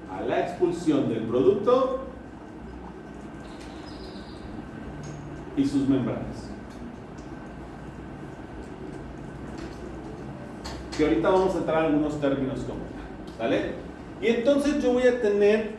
a la expulsión del producto y sus membranas. Que ahorita vamos a entrar a algunos términos comunes, ¿vale? Y entonces yo voy a tener,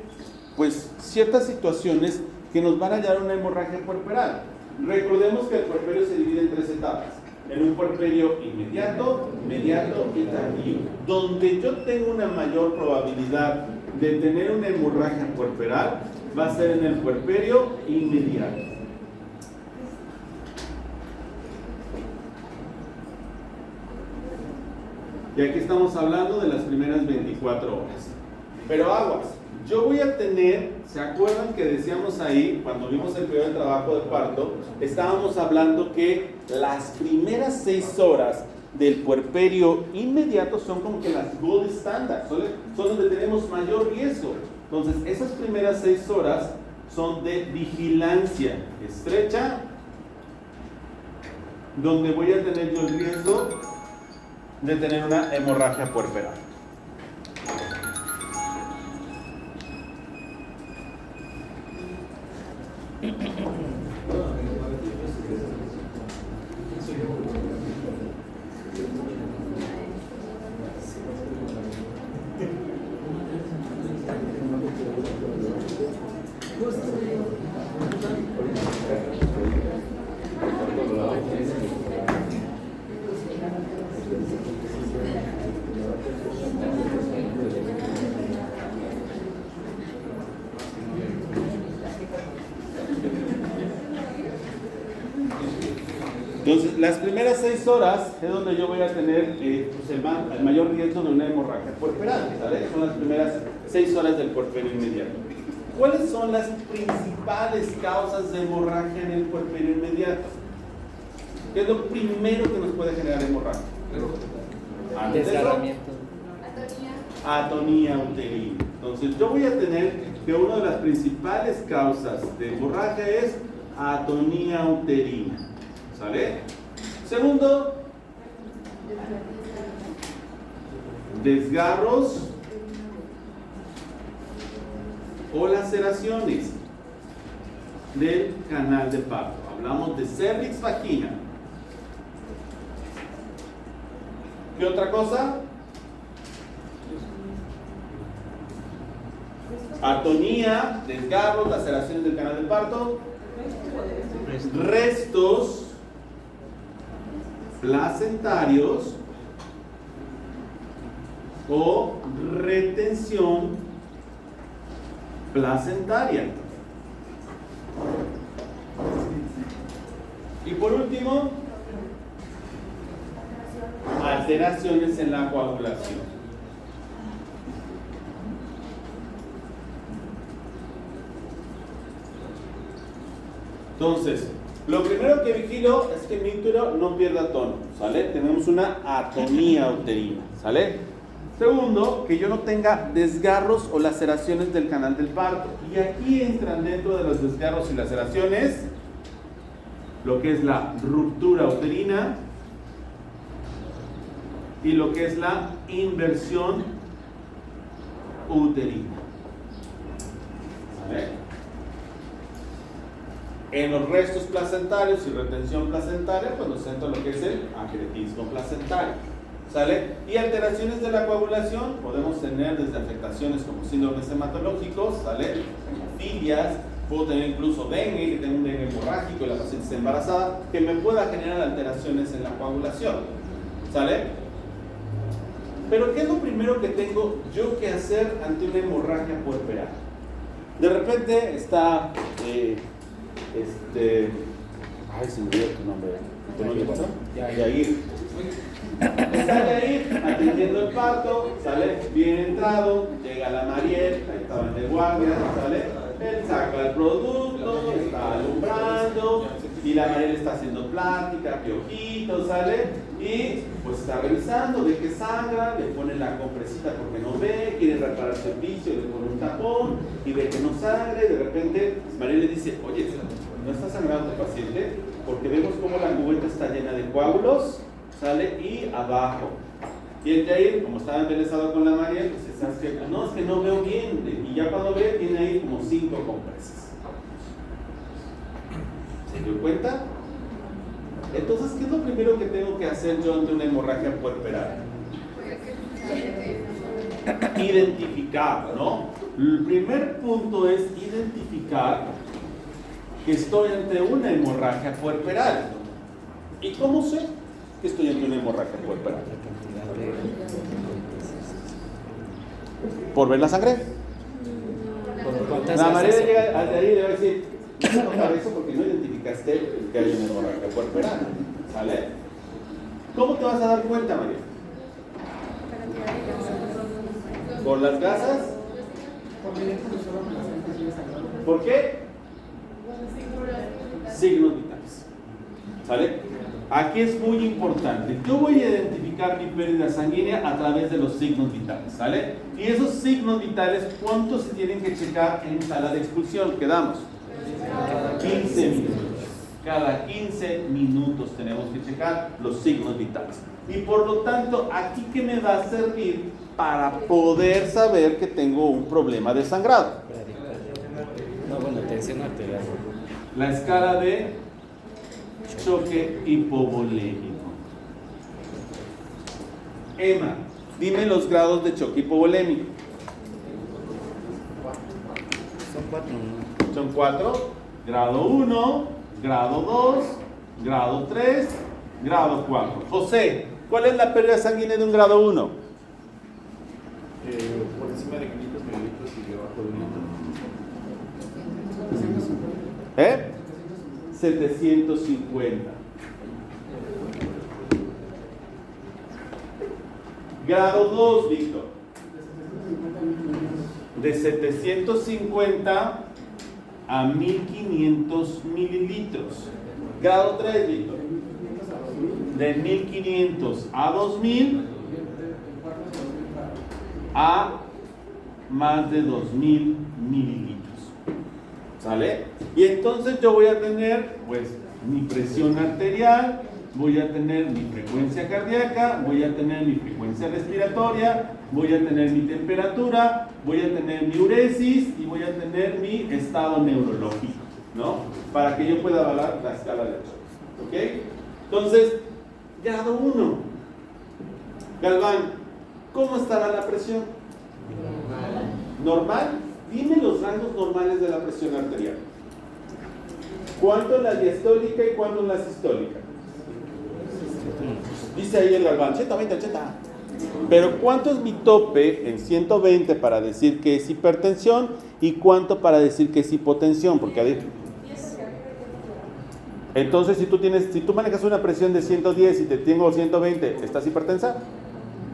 pues, ciertas situaciones que nos van a llevar a una hemorragia puerperal. Recordemos que el puerperio se divide en 3 etapas. En un puerperio inmediato, mediato y tardío. Donde yo tengo una mayor probabilidad de tener una hemorragia puerperal va a ser en el puerperio inmediato. Y aquí estamos hablando de las primeras 24 horas. Pero aguas, yo voy a tener, ¿se acuerdan que decíamos ahí, cuando vimos el periodo de trabajo de parto, estábamos hablando que las primeras 6 horas del puerperio inmediato son como que las gold standard, son donde tenemos mayor riesgo. Entonces, esas primeras 6 horas son de vigilancia estrecha, donde voy a tener yo el riesgo de tener una hemorragia puerperal. Entonces, las primeras 6 horas es donde yo voy a tener pues el mayor riesgo de una hemorragia puerperal, ¿sale? Son las primeras 6 horas del puerperio inmediato. ¿Cuáles son las principales causas de hemorragia en el puerperio inmediato? ¿Qué es lo primero que nos puede generar hemorragia? Desgarramiento. Atonía uterina. Entonces, yo voy a tener que una de las principales causas de hemorragia es atonía uterina. ¿Sale? Segundo, desgarros o laceraciones del canal de parto. Hablamos de cervix vagina. ¿Qué otra cosa? Atonía, desgarros, laceraciones del canal de parto, restos placentarios o retención placentaria. Y por último, alteraciones en la coagulación. Entonces, lo primero que vigilo es que mi útero no pierda tono, ¿sale? Tenemos una atonía uterina, ¿sale? Segundo, que yo no tenga desgarros o laceraciones del canal del parto. Y aquí entran dentro de los desgarros y laceraciones lo que es la ruptura uterina y lo que es la inversión uterina. ¿Sale? En los restos placentarios y retención placentaria, pues nos entra lo que es el acretismo placentario. ¿Sale? Y alteraciones de la coagulación, podemos tener desde afectaciones como síndromes hematológicos, ¿sale? Hemofilias, puedo tener incluso dengue, que tengo un dengue hemorrágico y la paciente está embarazada, que me pueda generar alteraciones en la coagulación. ¿Sale? Pero ¿qué es lo primero que tengo yo que hacer ante una hemorragia puerperal? De repente está... ay, se me olvidó tu nombre. ¿Tu nombre pasó? Yair. Está Yair atendiendo el parto, sale bien entrado, llega la Mariel, ahí estaban de guardia, sale, él saca el producto, está alumbrando, y la Mariel está haciendo plática, piojitos, sale, y pues está revisando, ve que sangra, le pone la compresita porque no ve, quiere reparar su servicio, le pone un tapón, y ve que no sangra, y de repente Mariel le dice, oye, ¿no está sangrando tu paciente? Porque vemos cómo la cubeta está llena de coágulos, sale, y abajo. Y el Jair, como estaba embelesado con la María, pues dice, ¿sabes qué? Pues no, es que no veo bien. Y ya cuando ve, tiene ahí como 5 compresas. ¿Se dio cuenta? Entonces, ¿qué es lo primero que tengo que hacer yo ante una hemorragia puerperal? Identificar, ¿no? El primer punto es identificar que estoy ante una hemorragia puerperal. ¿Y cómo sé que estoy ante una hemorragia puerperal? ¿Por ver la sangre? La María llega al de ahí y le va a decir, no para eso porque no identificaste que hay una hemorragia puerperal. ¿Sale? ¿Cómo te vas a dar cuenta, María? ¿Por las gasas? ¿Por qué? Signos vitales. ¿Sale? Aquí es muy importante. Yo voy a identificar mi pérdida sanguínea a través de los signos vitales. ¿Sale? Y esos signos vitales, ¿cuántos se tienen que checar en sala de expulsión? Quedamos 15 minutos. Cada 15 minutos tenemos que checar los signos vitales. Y por lo tanto, ¿aquí qué me va a servir para poder saber que tengo un problema de sangrado? No, bueno, tensión arterial. La escala de choque hipovolémico. Emma, dime los grados de choque hipovolémico. Son 4, ¿no? Son 4. Grado 1, grado 2, grado 3, grado 4. José, ¿cuál es la pérdida sanguínea de un grado 1? Por encima de 500 mililitros y debajo de 1 litro. 750. Grado 2, Víctor. De 750 a 1500 mililitros. Grado 3, Víctor. De 1500 a 2000 a más de 2000 mililitros. ¿Sale? Y entonces yo voy a tener, pues, mi presión arterial, voy a tener mi frecuencia cardíaca, voy a tener mi frecuencia respiratoria, voy a tener mi temperatura, voy a tener mi uresis y voy a tener mi estado neurológico, ¿no? Para que yo pueda avalar la escala de choque. ¿Ok? Entonces, grado 1. Galván, ¿cómo estará la presión? ¿Normal? Dime los rangos normales de la presión arterial. ¿Cuánto en la diastólica y cuánto en la sistólica? Dice ahí el Galván, 120, 80. Pero ¿cuánto es mi tope en 120 para decir que es hipertensión y cuánto para decir que es hipotensión? Porque entonces si tú manejas una presión de 110 y te tengo 120, ¿estás hipertensa?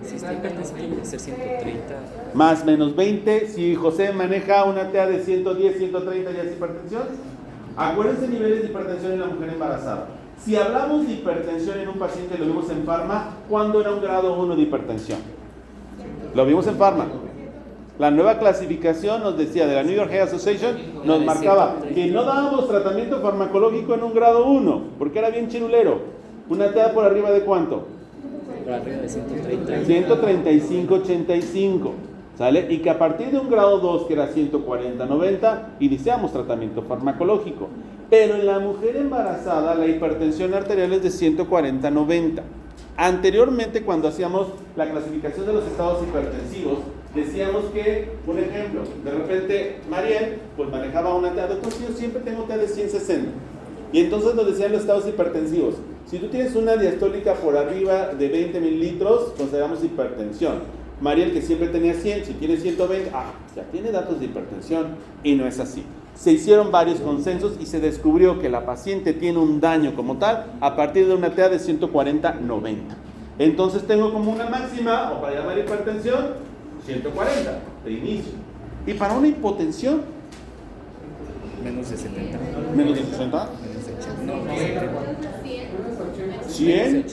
Si está hipertensa tiene que ser 130. Más menos 20, si José maneja una TA de 110, 130, ¿ya es hipertensión? Acuérdense niveles de hipertensión en la mujer embarazada. Si hablamos de hipertensión en un paciente, lo vimos en Pharma, ¿cuándo era un grado 1 de hipertensión? Lo vimos en Pharma. La nueva clasificación nos decía, de la New York Heart Association, nos marcaba que no dábamos tratamiento farmacológico en un grado 1, porque era bien chirulero. Una TA por arriba de ¿cuánto? Por arriba de 130. 135, 85. ¿Sale? Y que a partir de un grado 2, que era 140, 90, iniciamos tratamiento farmacológico. Pero en la mujer embarazada, la hipertensión arterial es de 140, 90. Anteriormente, cuando hacíamos la clasificación de los estados hipertensivos, decíamos que, por ejemplo, de repente, Mariel, pues manejaba una TA, doctor, yo siempre tengo TA de 160. Y entonces nos decían los estados hipertensivos, si tú tienes una diastólica por arriba de 20 mililitros, consideramos hipertensión. Mariel, que siempre tenía 100, si tiene 120, ya tiene datos de hipertensión, y no es así. Se hicieron varios consensos y se descubrió que la paciente tiene un daño como tal a partir de una TA de 140-90. Entonces tengo como una máxima, o para llamar hipertensión, 140 de inicio. Y para una hipotensión, Menos de 70. menos de 60, Menos de 80. No, más de 70. 100,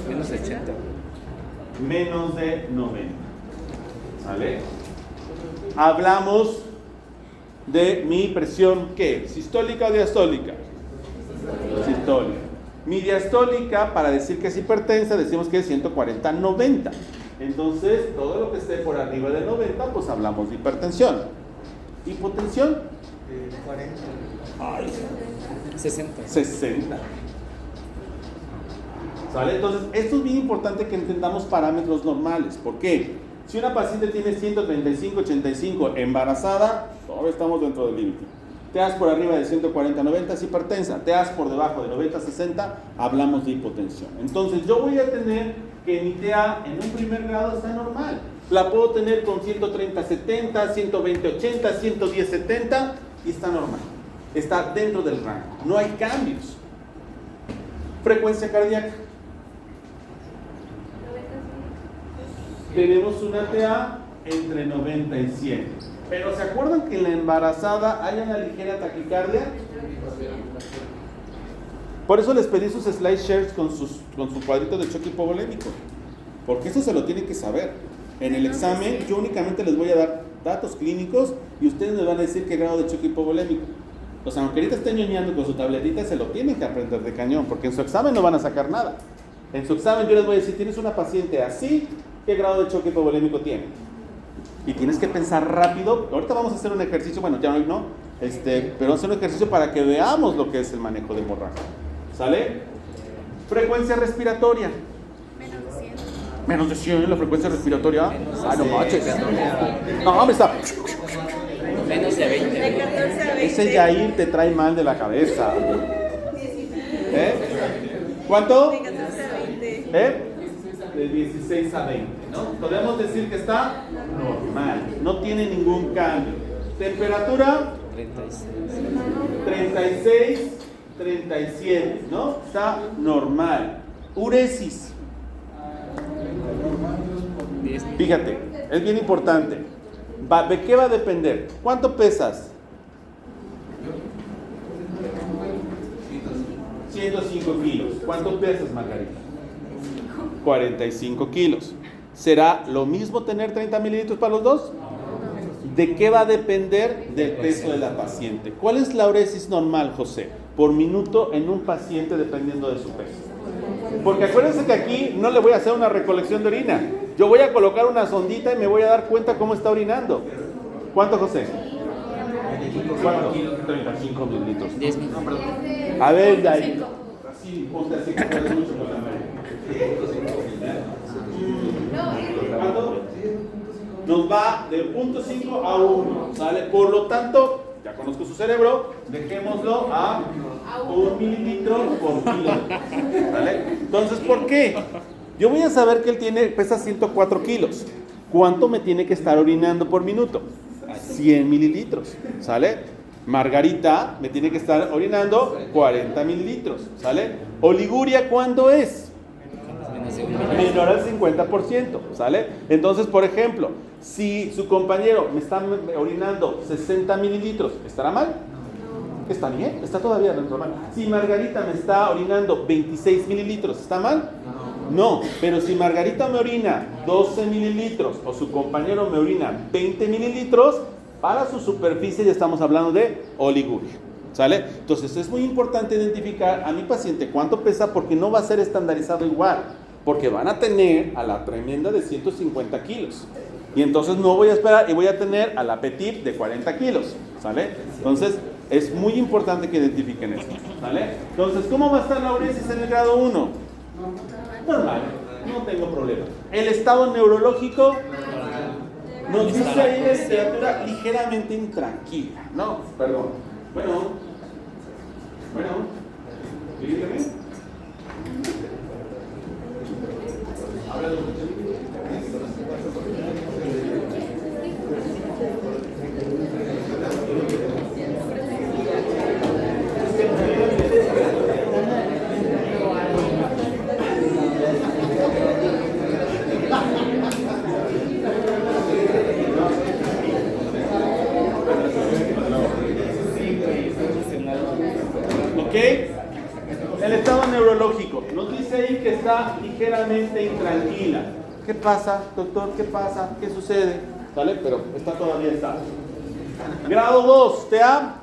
Menos de 80. menos de 90. ¿Sale? Hablamos de mi presión, ¿qué? ¿Sistólica o diastólica? Sistólica. Mi diastólica, para decir que es hipertensa, decimos que es 140-90. Entonces, todo lo que esté por arriba de 90, pues hablamos de hipertensión. ¿Hipotensión? 40. Ay, 60. 60. ¿Sale? Entonces, esto es bien importante que entendamos parámetros normales. ¿Por qué? Si una paciente tiene 135, 85 embarazada, todavía estamos dentro del límite. TAs por arriba de 140, 90 es hipertensa. TAs por debajo de 90, 60, hablamos de hipotensión. Entonces, yo voy a tener que mi TA en un primer grado está normal. La puedo tener con 130, 70, 120, 80, 110, 70 y está normal. Está dentro del rango. No hay cambios. Frecuencia cardíaca. Tenemos una TA entre 90 y 100. Pero ¿se acuerdan que en la embarazada hay una ligera taquicardia? Por eso les pedí sus slide shares con su cuadrito de choque hipovolémico. Porque eso se lo tienen que saber. En el examen yo únicamente les voy a dar datos clínicos y ustedes me van a decir qué grado de choque hipovolémico. O sea, aunque ahorita estén ñoñando con su tabletita, se lo tienen que aprender de cañón, porque en su examen no van a sacar nada. En su examen yo les voy a decir, tienes una paciente así, ¿qué grado de choque hipovolémico tiene? Y tienes que pensar rápido. Ahorita vamos a hacer un ejercicio, bueno, ya no, pero vamos a hacer un ejercicio para que veamos lo que es el manejo de hemorragia. ¿Sale? Frecuencia respiratoria. Menos de 100 la frecuencia respiratoria. No manches. No, me está. Menos de 20. De 14 a 20. Ese Yair te trae mal de la cabeza. ¿Cuánto? De 14 a 20. De 16 a 20, ¿no? Podemos decir que está normal, no tiene ningún cambio. Temperatura 36, 37, ¿no? Está normal. Uresis Fíjate, es bien importante. ¿De qué va a depender? ¿Cuánto pesas? 105 kilos. ¿Cuánto pesas, Margarita? 45 kilos. ¿Será lo mismo tener 30 mililitros para los dos? ¿De qué va a depender? Del peso de la paciente. ¿Cuál es la uresis normal, José? Por minuto en un paciente dependiendo de su peso. Porque acuérdense que aquí no le voy a hacer una recolección de orina. Yo voy a colocar una sondita y me voy a dar cuenta cómo está orinando. ¿Cuánto, José? ¿Cuánto? 35 mililitros. 10 minutos. A ver, de ahí. Así, ponte así que puedes mucho con la mano. ¿Cuánto? Nos va de 0.5 a 1, ¿sale? Por lo tanto, ya conozco su cerebro, dejémoslo a 1 mililitro por kilo, ¿vale? Entonces, ¿por qué? Yo voy a saber que él pesa 104 kilos. ¿Cuánto me tiene que estar orinando por minuto? 100 mililitros, ¿sale? Margarita me tiene que estar orinando 40 mililitros, ¿sale? Oliguria, ¿cuándo es? Menor al 50%, ¿sale? Entonces, por ejemplo, si su compañero me está orinando 60 mililitros, ¿estará mal? Está bien, está todavía normal. Si Margarita me está orinando 26 mililitros, ¿está mal? No, pero si Margarita me orina 12 mililitros o su compañero me orina 20 mililitros, para su superficie ya estamos hablando de oliguria, ¿sale? Entonces es muy importante identificar a mi paciente cuánto pesa, porque no va a ser estandarizado igual, porque van a tener a la tremenda de 150 kilos. Y entonces no voy a esperar y voy a tener a la petit de 40 kilos, ¿sale? Entonces es muy importante que identifiquen esto, ¿sale? Entonces, ¿cómo va a estar la uresis en el grado 1? Normal, no tengo problema. El estado neurológico nos dice ahí la literatura ligeramente intranquila, ¿no? Perdón. Bueno, dígame. ¿Ok? El estado neurológico nos dice ahí que está ligeramente intranquila. ¿Qué pasa, doctor? ¿Qué pasa? ¿Qué sucede? ¿Sale? Pero está todavía estable. Grado 2, ¿TA?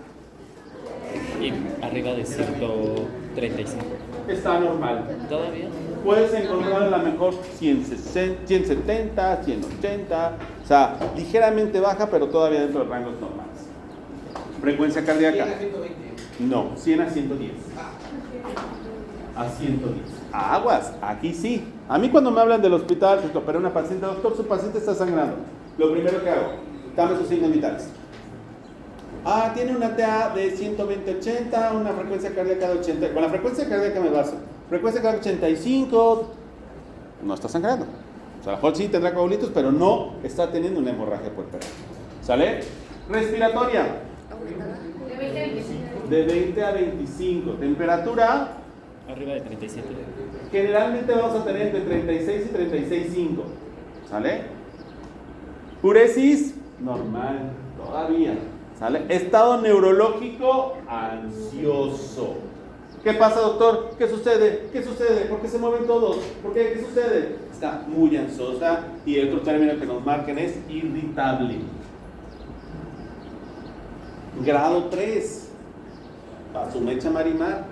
Y arriba de 135. Está normal. ¿Todavía? Puedes encontrar a la mejor 170, 180, o sea, ligeramente baja, pero todavía dentro de rangos normales. Frecuencia cardíaca. No, 100 a 110. A 110. Aguas, aquí sí. A mí cuando me hablan del hospital, que operé una paciente, doctor, su paciente está sangrando. Lo primero que hago, dame sus signos vitales. Tiene una TA de 120-80, una frecuencia cardíaca de 80. Con la frecuencia cardíaca me baso. Frecuencia cardíaca 85, no está sangrando. O sea, a lo mejor sí tendrá coágulitos, pero no está teniendo una hemorragia puerperal. ¿Sale? Respiratoria. De 20 a 25. Temperatura. Arriba de 37. Generalmente vamos a tener entre 36 y 36,5. ¿Sale? Uresis. Normal. Todavía. ¿Sale? Estado neurológico ansioso. ¿Qué pasa, doctor? ¿Qué sucede? ¿Qué sucede? ¿Por qué se mueven todos? ¿Por qué? ¿Qué sucede? Está muy ansiosa y el otro término que nos marquen es irritable. Grado 3. A su mecha marimar.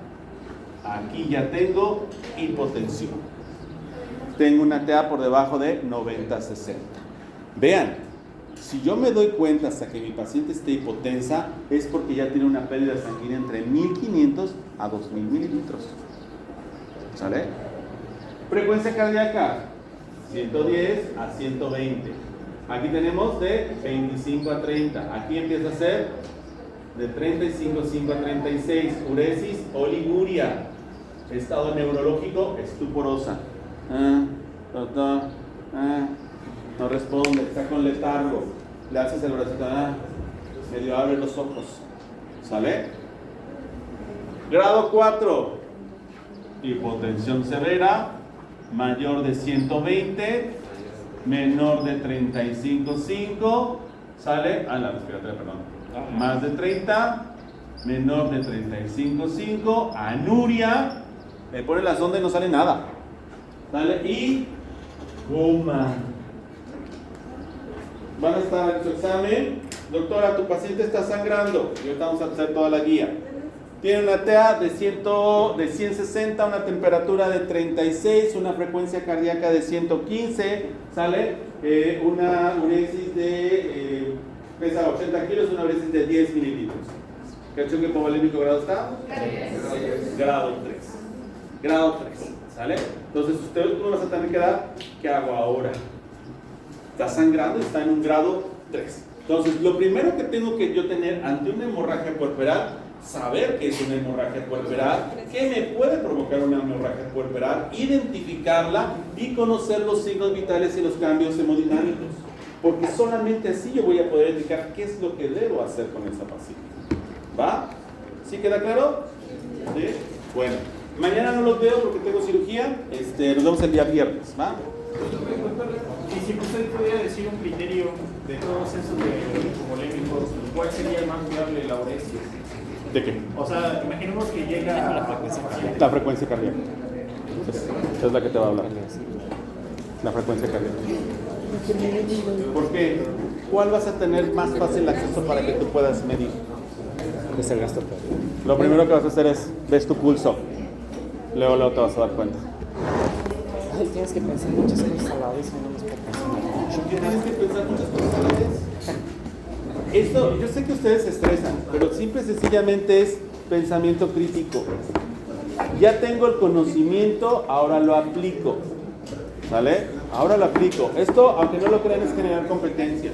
Aquí ya tengo hipotensión. Tengo una TA por debajo de 90-60. Vean, si yo me doy cuenta hasta que mi paciente esté hipotensa, es porque ya tiene una pérdida sanguínea entre 1500 a 2000 mililitros. ¿Sale? Frecuencia cardíaca, 110 a 120. Aquí tenemos de 25 a 30. Aquí empieza a ser de 35,5 a 36. Uresis, oliguria. Estado neurológico, estuporosa. No responde, está con letargo. Le haces el bracito, medio abre los ojos. ¿Sale? Grado 4. Hipotensión severa, mayor de 120 menor de 35,5, ¿sale? La respiratoria, perdón. Más de 30, menor de 35,5, anuria, le pone la sonda y no sale nada, ¿sale? Y coma. Van a estar en su examen. Doctora, tu paciente está sangrando. Y ahorita vamos a hacer toda la guía. Tiene una TA de 160, una temperatura de 36, una frecuencia cardíaca de 115, ¿sale? Una uresis de, pesa 80 kilos, una uresis de 10 mililitros. ¿Qué choque hipovolémico grado está? Grado 3. Grado 3, ¿sale? Entonces, tú me vas a tener que dar, ¿qué hago ahora? Está sangrando, está en un grado 3. Entonces, lo primero que tengo que yo tener ante una hemorragia puerperal, saber qué es una hemorragia puerperal, qué me puede provocar una hemorragia puerperal, identificarla y conocer los signos vitales y los cambios hemodinámicos. Porque solamente así yo voy a poder indicar qué es lo que debo hacer con esa paciente. ¿Va? ¿Sí queda claro? ¿Sí? Bueno, mañana no los veo porque tengo cirugía. Nos vemos el día viernes. ¿Va? Y si usted pudiera decir un criterio de todos esos de hipovolémicos, ¿cuál sería el más viable la uresis? ¿De qué? O sea, imaginemos que llega a una paciente. La frecuencia cardíaca. Esa es la que te va a hablar. La frecuencia cardíaca. ¿Por qué? ¿Cuál vas a tener más fácil acceso para que tú puedas medir? Es el gasto cardíaco. Lo primero que vas a hacer es, ves tu pulso. Luego te vas a dar cuenta. Ay, tienes que pensar muchas cosas a la vez, no nos puedo pensar mucho. ¿Por qué tienes que pensar muchas cosas a la vez? Esto, yo sé que ustedes se estresan, pero simple y sencillamente es pensamiento crítico. Ya tengo el conocimiento, ahora lo aplico. ¿Vale? Ahora lo aplico. Esto, aunque no lo crean, es generar competencias.